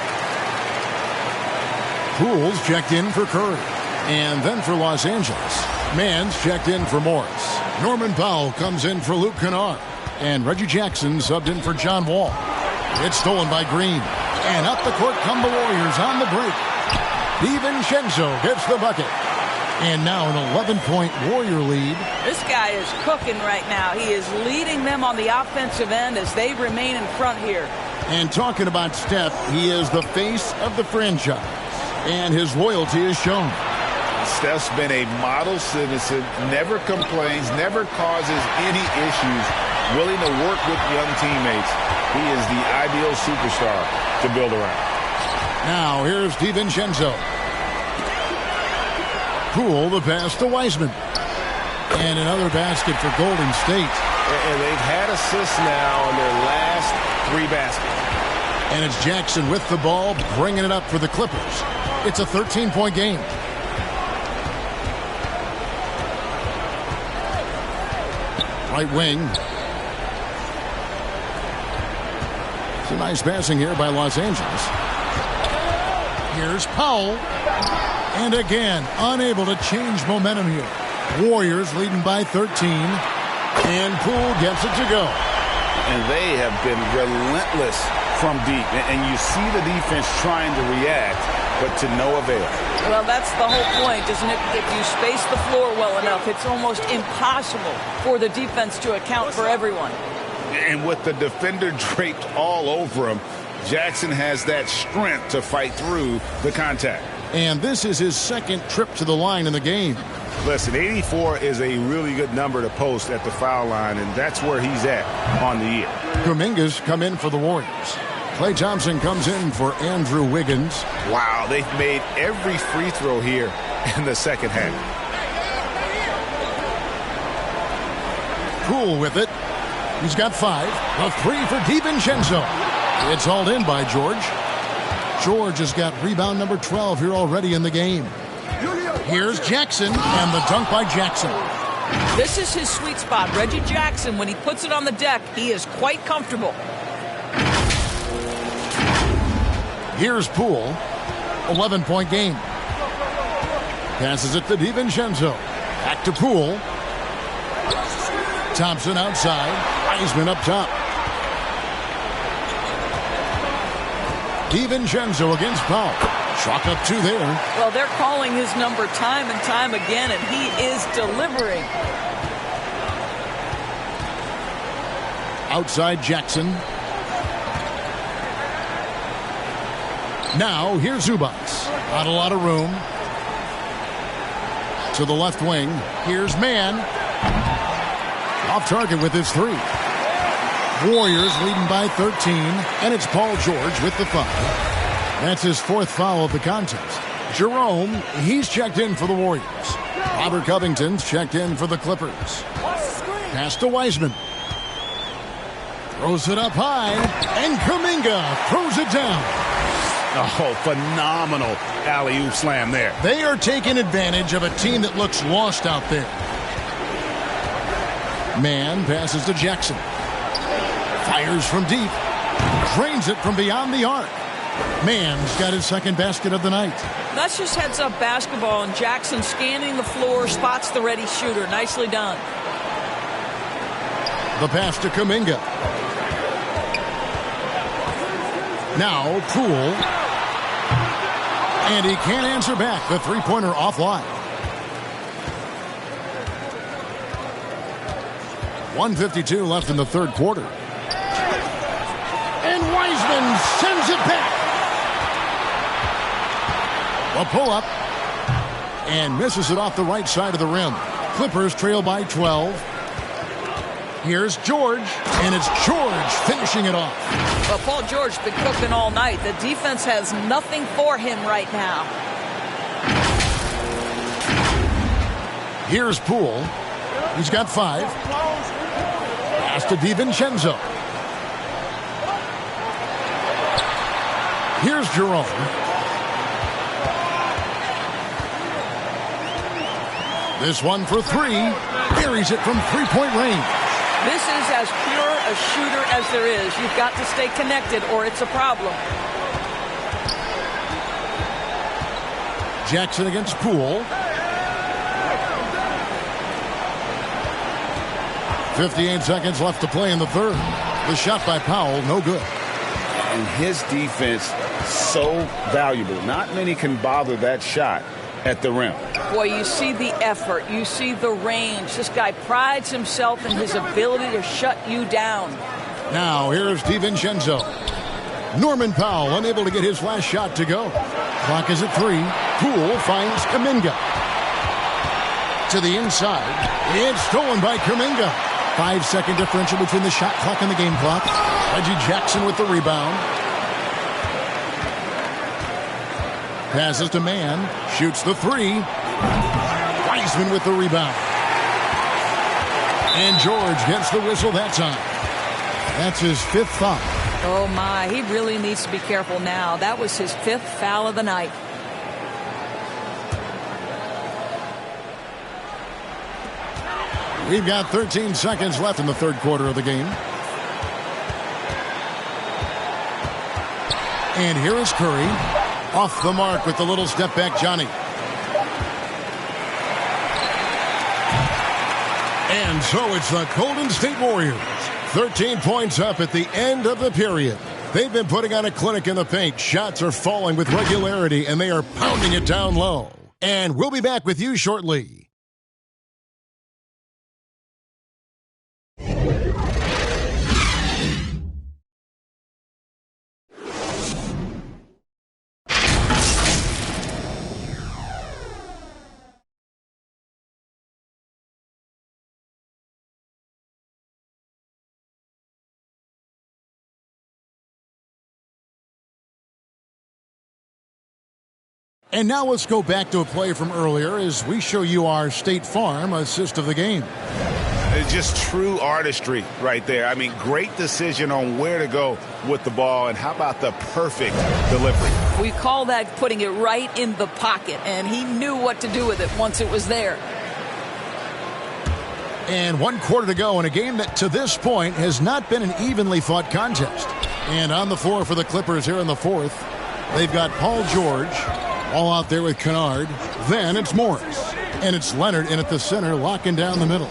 Pools checked in for Curry. And then for Los Angeles, Mans checked in for Morris. Norman Powell comes in for Luke Kennard. And Reggie Jackson subbed in for John Wall. It's stolen by Green. And up the court come the Warriors on the break. DiVincenzo gets the bucket. And now an 11-point Warrior lead. This guy is cooking right now. He is leading them on the offensive end as they remain in front here. And talking about Steph, he is the face of the franchise, and his loyalty is shown. Steph's been a model citizen, never complains, never causes any issues, willing to work with young teammates. He is the ideal superstar to build around. Now here's DiVincenzo. Poole, the pass to Wiseman. And another basket for Golden State. And they've had assists now on their last 3 baskets. And it's Jackson with the ball, bringing it up for the Clippers. It's a 13-point game. Right wing. It's a nice passing here by Los Angeles. Here's Powell. And again, unable to change momentum here. Warriors leading by 13. And Poole gets it to go. And they have been relentless from deep. And you see the defense trying to react, but to no avail. Well, that's the whole point, isn't it? If you space the floor well enough, it's almost impossible for the defense to account for everyone. And with the defender draped all over him, Jackson has that strength to fight through the contact. And this is his second trip to the line in the game. Listen, 84 is a really good number to post at the foul line, and that's where he's at on the year. Kuminga's come in for the Warriors. Klay Thompson comes in for Andrew Wiggins. Wow, they've made every free throw here in the second half. Poole with it. He's got 5. A 3 for DiVincenzo. It's hauled in by George. George has got rebound number 12 here already in the game. Here's Jackson, and the dunk by Jackson. This is his sweet spot. Reggie Jackson, when he puts it on the deck, he is quite comfortable. Here's Poole. 11-point game. Passes it to DiVincenzo. Back to Poole. Thompson outside. Wiseman up top. DiVincenzo against Powell. Chalk up 2 there. Well, they're calling his number time and time again, and he is delivering. Outside Jackson. Now, here's Zubac. Not a lot of room. To the left wing. Here's Mann. Off target with his 3. Warriors leading by 13. And it's Paul George with the foul. That's his 4th foul of the contest. Jerome, he's checked in for the Warriors. Robert Covington's checked in for the Clippers. Pass to Wiseman. Throws it up high. And Kuminga throws it down. Oh, phenomenal alley-oop slam there. They are taking advantage of a team that looks lost out there. Mann passes to Jackson. Fires from deep. Drains it from beyond the arc. Mann's got his 2nd basket of the night. That's just heads-up basketball, and Jackson scanning the floor, spots the ready shooter. Nicely done. The pass to Kuminga. Now Poole. And he can't answer back. The 3-pointer offline. 1:52 left in the 3rd quarter. And Wiseman sends it back. A pull-up. And misses it off the right side of the rim. Clippers trail by 12. Here's George. And it's George finishing it off. Well, Paul George's been cooking all night. The defense has nothing for him right now. Here's Poole. He's got 5. Pass to DiVincenzo. Here's Jerome. This one for 3. Buries it from 3-point range. This is as pure a shooter as there is. You've got to stay connected or it's a problem. Jackson against Poole. 58 seconds left to play in the 3rd. The shot by Powell, no good. And his defense, so valuable. Not many can bother that shot at the rim. Boy, you see the effort. You see the range. This guy prides himself in his ability to shut you down. Now, here's DiVincenzo. Norman Powell unable to get his last shot to go. Clock is at 3. Poole finds Kuminga. To the inside. It's stolen by Kuminga. 5-second differential between the shot clock and the game clock. Reggie Jackson with the rebound. Passes to Mann. Shoots the 3. Wiseman with the rebound. And George gets the whistle that time. That's his 5th foul. Oh, my. He really needs to be careful now. That was his 5th foul of the night. We've got 13 seconds left in the third quarter of the game. And here is Curry. Off the mark with the little step back, Johnny. And so it's the Golden State Warriors. 13 points up at the end of the period. They've been putting on a clinic in the paint. Shots are falling with regularity, and they are pounding it down low. And we'll be back with you shortly. And now let's go back to a play from earlier as we show you our State Farm assist of the game. It's just true artistry right there. I mean, great decision on where to go with the ball, and how about the perfect delivery? We call that putting it right in the pocket, and he knew what to do with it once it was there. And 1 quarter to go in a game that to this point has not been an evenly fought contest. And on the floor for the Clippers here in the 4th, they've got Paul George all out there with Kennard. Then it's Morris. And it's Leonard in at the center, locking down the middle.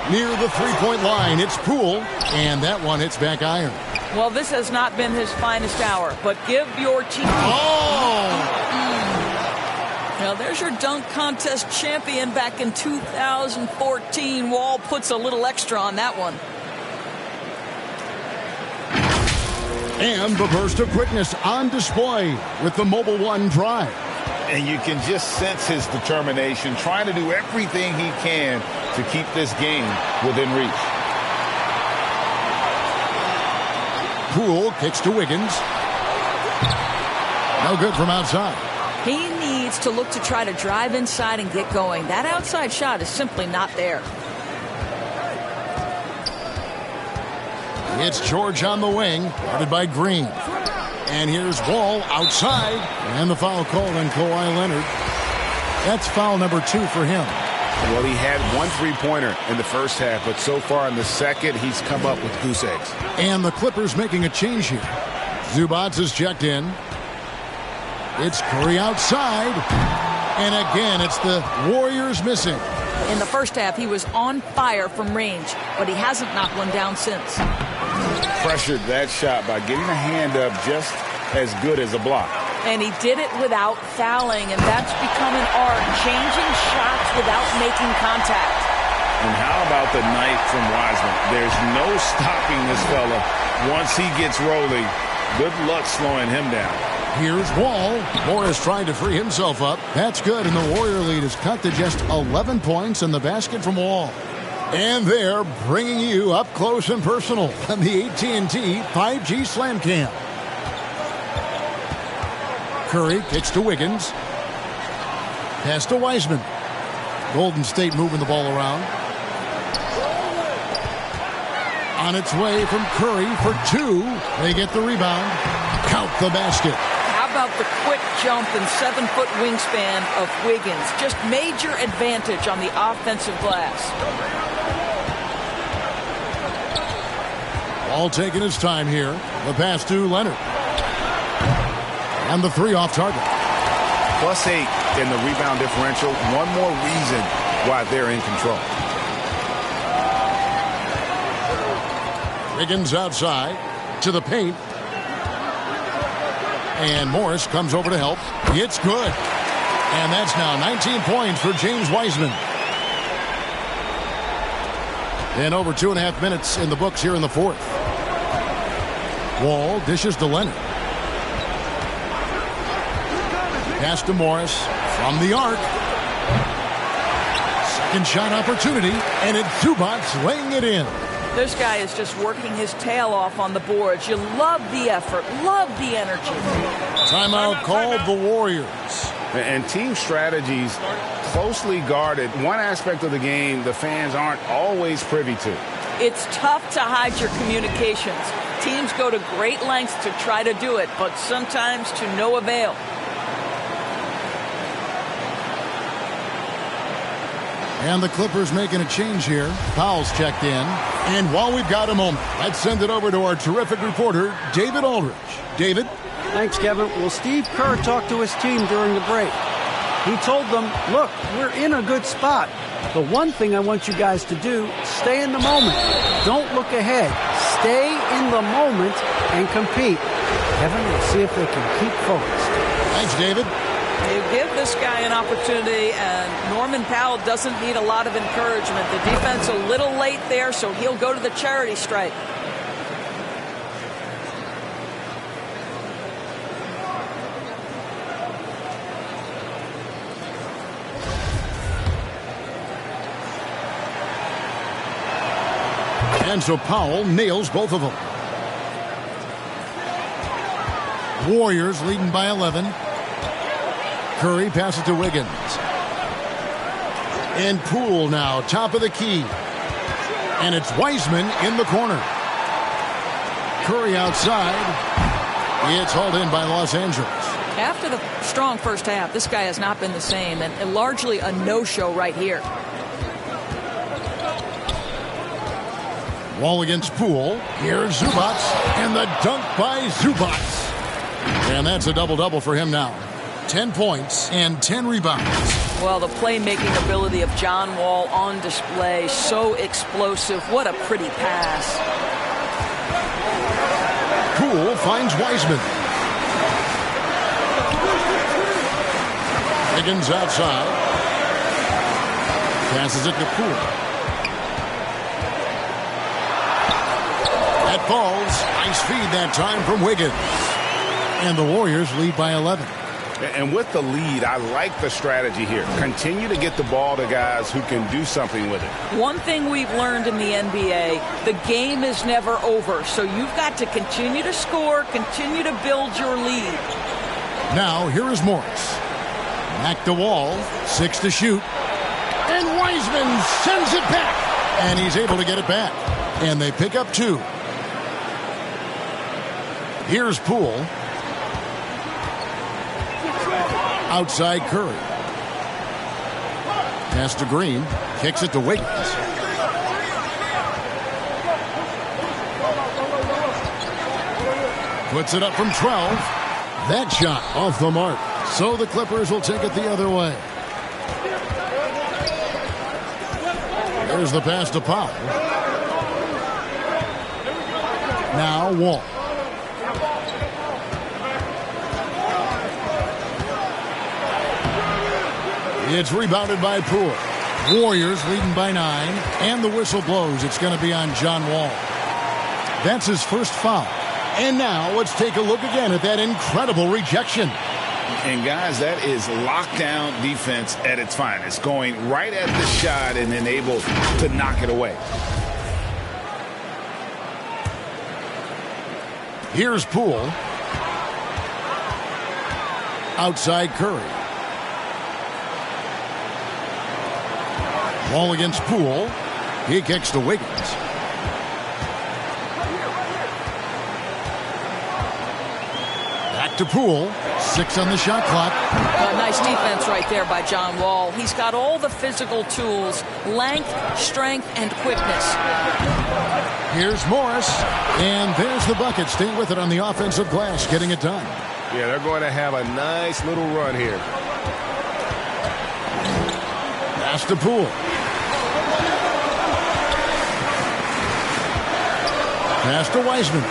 Near the three-point line, it's Poole. And that one hits back iron. Well, this has not been his finest hour, but give your team... Now, there's your dunk contest champion back in 2014. Wall puts a little extra on that one. And the burst of quickness on display with the Mobile One drive. And you can just sense his determination, trying to do everything he can to keep this game within reach. Poole kicks to Wiggins. No good from outside. He needs to look to try to drive inside and get going. That outside shot is simply not there. It's George on the wing, guarded by Green. And here's Wall outside, and the foul called on Kawhi Leonard. That's foul number 2 for him. Well, he had 1 3-pointer in the first half, but so far in the second, he's come up with goose eggs. And the Clippers making a change here. Zubac is checked in. It's Curry outside. And again, it's the Warriors missing. In the first half, he was on fire from range, but he hasn't knocked one down since. Pressured that shot by getting a hand up just as good as a block. And he did it without fouling, and that's become an art, changing shots without making contact. And how about the night from Wiseman? There's no stopping this fella once he gets rolling. Good luck slowing him down. Here's Wall. Morris trying to free himself up. That's good, and the Warrior lead is cut to just 11 points in the basket from Wall. And they're bringing you up close and personal on the AT&T 5G Slam Cam. Curry kicks to Wiggins. Pass to Wiseman. Golden State moving the ball around. On its way from Curry for 2. They get the rebound. Count the basket. How about the quick jump and 7-foot wingspan of Wiggins? Just major advantage on the offensive glass. All taking his time here. The pass to Leonard. And the 3 off target. +8 in the rebound differential. One more reason why they're in control. Wiggins outside to the paint. And Morris comes over to help. It's good. And that's now 19 points for James Wiseman. And over 2.5 minutes in the books here in the 4th. Wall dishes to Leonard. Pass to Morris from the arc. Second shot opportunity, and it's Zubac laying it in. This guy is just working his tail off on the boards. You love the effort, love the energy. Timeout called the Warriors. And team strategies closely guarded. One aspect of the game the fans aren't always privy to. It's tough to hide your communications. Teams go to great lengths to try to do it, but sometimes to no avail. And the Clippers making a change here. Powell's checked in. And while we've got a moment, let's send it over to our terrific reporter, David Aldridge. David? Thanks, Kevin. Well, Steve Kerr talked to his team during the break. He told them, look, we're in a good spot. The one thing I want you guys to do, stay in the moment. Don't look ahead. Stay in the moment and compete. Kevin, we'll see if they can keep focused. Thanks, David. You give this guy an opportunity, and Norman Powell doesn't need a lot of encouragement. The defense a little late there, so he'll go to the charity stripe. And so Powell nails both of them. Warriors leading by 11. Curry passes to Wiggins. And Poole now, top of the key. And it's Wiseman in the corner. Curry outside. It's hauled in by Los Angeles. After the strong first half, this guy has not been the same, and largely a no-show right here. Wall against Poole. Here's Zubac. And the dunk by Zubac. And that's a double-double for him now. 10 points and 10 rebounds. Well, the playmaking ability of John Wall on display. So explosive. What a pretty pass. Poole finds Wiseman. Wiggins outside. Passes it to Poole. That falls. Nice feed that time from Wiggins. And the Warriors lead by 11. And with the lead, I like the strategy here. Continue to get the ball to guys who can do something with it. One thing we've learned in the NBA, the game is never over. So you've got to continue to score, continue to build your lead. Now, here is Morris. Back to Wall. 6 to shoot. And Wiseman sends it back. And he's able to get it back. And they pick up 2. Here's Poole. Outside Curry. Pass to Green. Kicks it to Wiggins. Puts it up from 12. That shot off the mark. So the Clippers will take it the other way. There's the pass to Powell. Now Wall. It's rebounded by Poole. Warriors leading by 9. And the whistle blows. It's going to be on John Wall. That's his first foul. And now let's take a look again at that incredible rejection. And guys, that is lockdown defense at its finest. Going right at the shot and then able to knock it away. Here's Poole. Outside Curry. Wall against Poole. He kicks to Wiggins. Back to Poole. 6 on the shot clock. Nice defense right there by John Wall. He's got all the physical tools, length, strength, and quickness. Here's Morris. And there's the bucket. Staying with it on the offensive glass, getting it done. Yeah, they're going to have a nice little run here. Pass to Poole. Pass to Wiseman.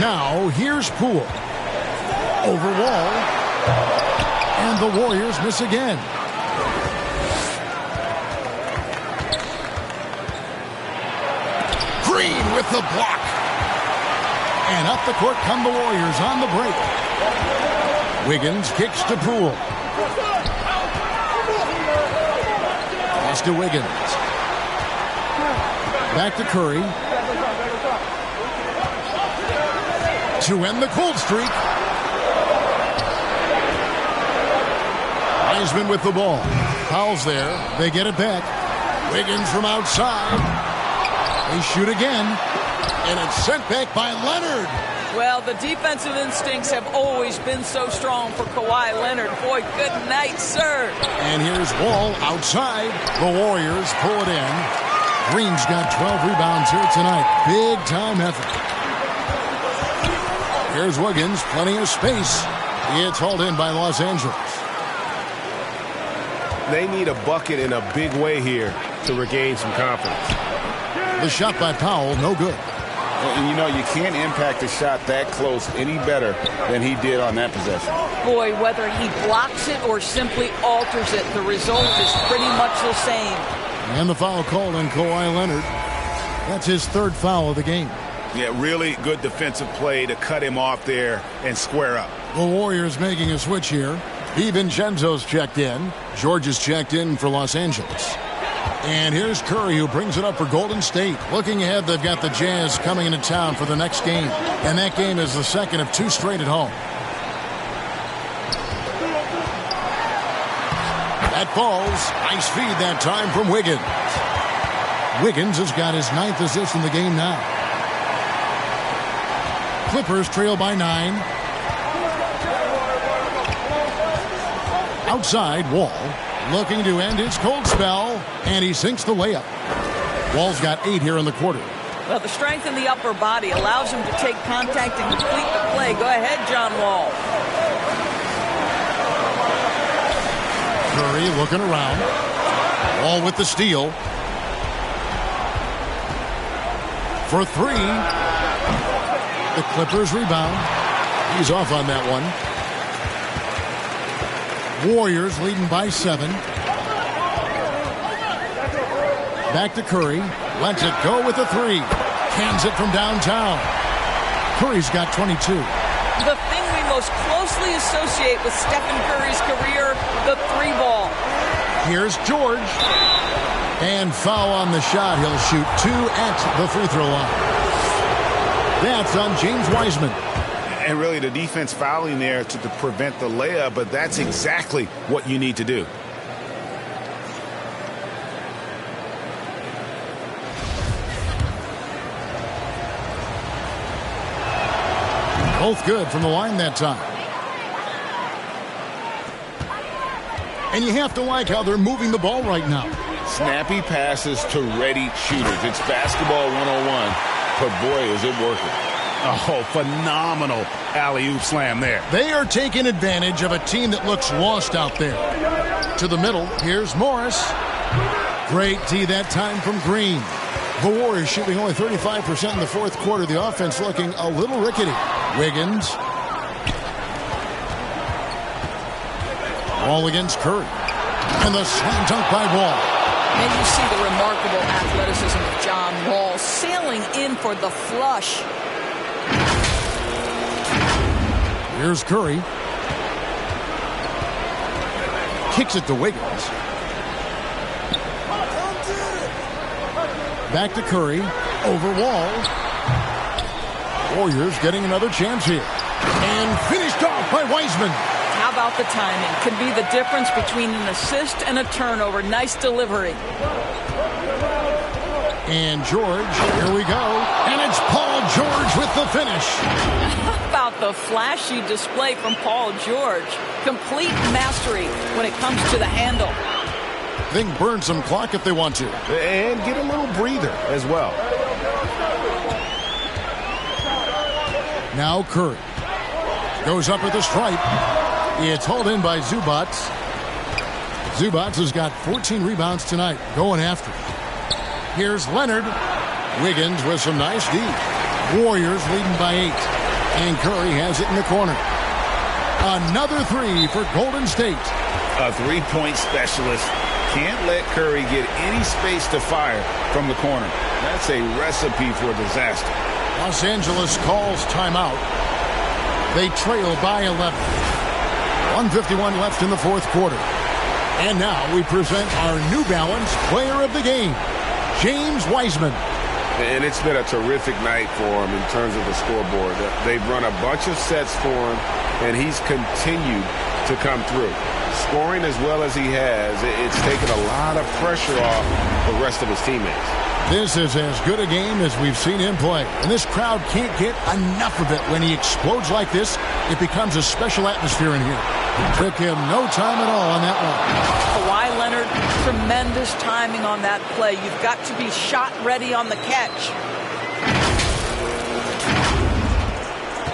Now, here's Poole. Over Wall. And the Warriors miss again. Green with the block. And up the court come the Warriors on the break. Wiggins kicks to Poole. Pass to Wiggins. Back to Curry. To end the cold streak. Wiseman with the ball. Fouls there. They get it back. Wiggins from outside. They shoot again. And it's sent back by Leonard. Well, the defensive instincts have always been so strong for Kawhi Leonard. Boy, good night, sir. And here's Wall outside. The Warriors pull it in. Green's got 12 rebounds here tonight. Big time effort. Here's Wiggins. Plenty of space. It's hauled in by Los Angeles. They need a bucket in a big way here to regain some confidence. The shot by Powell, no good. And you know, you can't impact a shot that close any better than he did on that possession. Boy, whether he blocks it or simply alters it, the result is pretty much the same. And the foul called on Kawhi Leonard. That's his third foul of the game. Yeah, really good defensive play to cut him off there and square up. The Warriors making a switch here. DiVincenzo's checked in. George is checked in for Los Angeles. And here's Curry, who brings it up for Golden State. Looking ahead, they've got the Jazz coming into town for the next game. And that game is the second of 2 straight at home. That falls. Nice feed that time from Wiggins. Wiggins has got his 9th assist in the game now. Clippers trail by 9. Outside, Wall. Looking to end his cold spell, and he sinks the layup. Wall's got 8 here in the quarter. Well, the strength in the upper body allows him to take contact and complete the play. Go ahead, John Wall. Curry looking around. Wall with the steal. For 3. The Clippers rebound. He's off on that one. Warriors leading by 7. Back to Curry. Lets it go with a 3. Cans it from downtown. Curry's got 22. The thing we most closely associate with Stephen Curry's career, the 3 ball. Here's George. And foul on the shot. He'll shoot 2 at the free throw line. That's on James Wiseman. And really the defense fouling there to prevent the layup, but that's exactly what you need to do. Both good from the line that time. And you have to like how they're moving the ball right now. Snappy passes to ready shooters. It's basketball 101, but boy, is it working. Oh, phenomenal alley-oop slam there. They are taking advantage of a team that looks lost out there. To the middle, here's Morris. Great tee that time from Green. The Warriors shooting only 35% in the fourth quarter. The offense looking a little rickety. Wiggins. Wall against Curry. And the slam dunk by Wall. And you see the remarkable athleticism of John Wall sailing in for the flush. Here's Curry. Kicks it to Wiggins. Back to Curry. Over Wall. Warriors getting another chance here. And finished off by Wiseman. How about the timing? Could be the difference between an assist and a turnover. Nice delivery. And George, here we go. And it's Paul George with the finish. How about the flashy display from Paul George? Complete mastery when it comes to the handle. They can burn some clock if they want to. And get a little breather as well. Now Curry. Goes up with the stripe. It's hauled in by Zubac. Zubac has got 14 rebounds tonight. Going after it. Here's Leonard. Wiggins with some nice D. Warriors leading by 8. And Curry has it in the corner. Another 3 for Golden State. A three-point specialist can't let Curry get any space to fire from the corner. That's a recipe for disaster. Los Angeles calls timeout. They trail by 11. 1:51 left in the fourth quarter. And now we present our New Balance Player of the Game, James Wiseman. And it's been a terrific night for him in terms of the scoreboard. They've run a bunch of sets for him, and he's continued to come through. Scoring as well as he has, it's taken a lot of pressure off the rest of his teammates. This is as good a game as we've seen him play. And this crowd can't get enough of it. When he explodes like this, it becomes a special atmosphere in here. It took him no time at all on that one. Kawhi Leonard, tremendous timing on that play. You've got to be shot ready on the catch.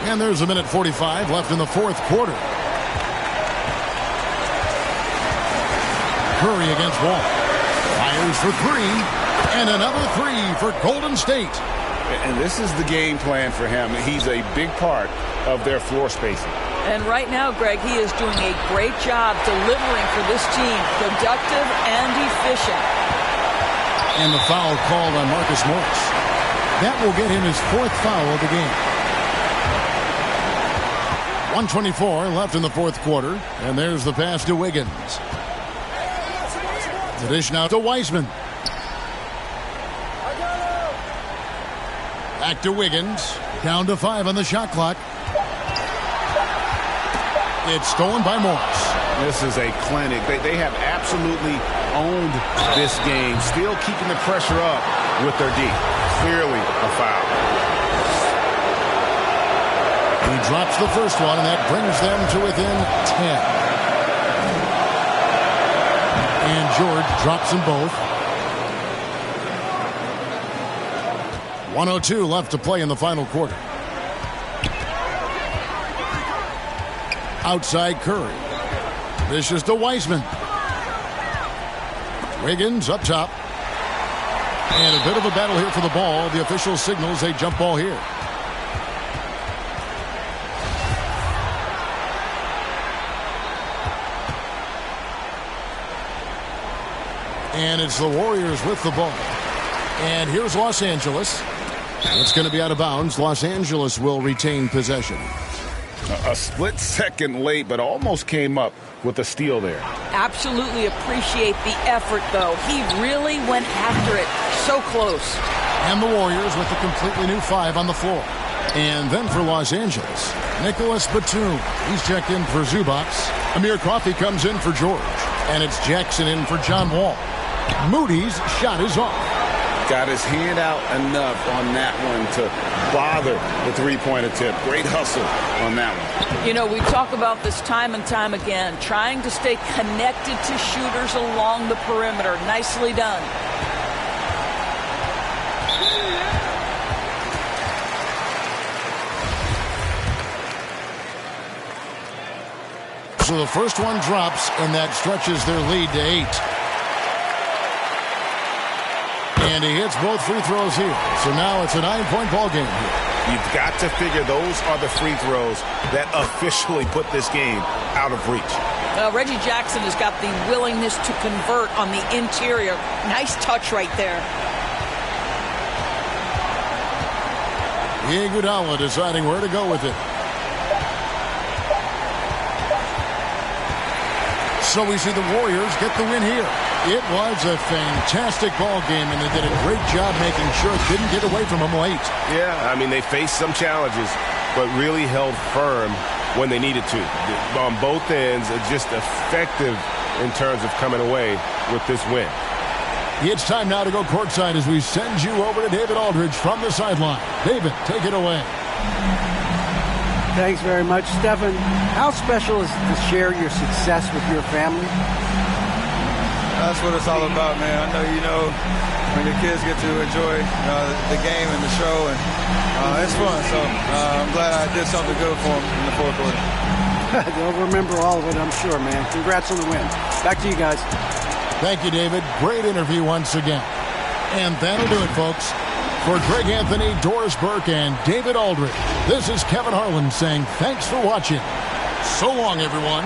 And there's a minute 45 left in the fourth quarter. Curry against Wall. Fires for three. And another three for Golden State. And this is the game plan for him. He's a big part of their floor spacing. And right now, Greg, he is doing a great job delivering for this team. Productive and efficient. And the foul called on Marcus Morris. That will get him his fourth foul of the game. 1:24 left in the fourth quarter. And there's the pass to Wiggins. The dish now to Wiseman. Back to Wiggins. Down to 5 on the shot clock. It's stolen by Morris. This is a clinic. They have absolutely owned this game, still keeping the pressure up with their D. Clearly a foul. He drops the first one, and that brings them to within 10. And George drops them both. 1:02 left to play in the final quarter. Outside Curry. This is to Wiseman. Wiggins up top. And a bit of a battle here for the ball. The official signals a jump ball here. And it's the Warriors with the ball. And here's Los Angeles. It's going to be out of bounds. Los Angeles will retain possession. A split second late, but almost came up with a steal there. Absolutely appreciate the effort, though. He really went after it. So close. And the Warriors with a completely new 5 on the floor. And then for Los Angeles, Nicholas Batum. He's checked in for Zubac. Amir Coffey comes in for George. And it's Jackson in for John Wall. Moody's shot is off. Got his hand out enough on that one to bother the three-point attempt. Great hustle on that one. You know, we talk about this time and time again, trying to stay connected to shooters along the perimeter. Nicely done. So the first one drops, and that stretches their lead to 8. And he hits both free throws here. So now it's a 9-point ball game here. You've got to figure those are the free throws that officially put this game out of reach. Reggie Jackson has got the willingness to convert on the interior. Nice touch right there. Iguodala deciding where to go with it. So we see the Warriors get the win here. It was a fantastic ball game, and they did a great job making sure it didn't get away from them late. Yeah, I mean, they faced some challenges, but really held firm when they needed to. On both ends, just effective in terms of coming away with this win. It's time now to go courtside as we send you over to David Aldridge from the sideline. David, take it away. Thanks very much, Stephen. How special is to share your success with your family? That's what it's all about, man. I know you know when your kids get to enjoy the game and the show, and it's fun. So I'm glad I did something good for them in the fourth quarter. They'll remember all of it, I'm sure, man. Congrats on the win. Back to you guys. Thank you, David. Great interview once again. And that'll do it, folks. For Greg Anthony, Doris Burke, and David Aldridge, this is Kevin Harlan saying thanks for watching. So long, everyone.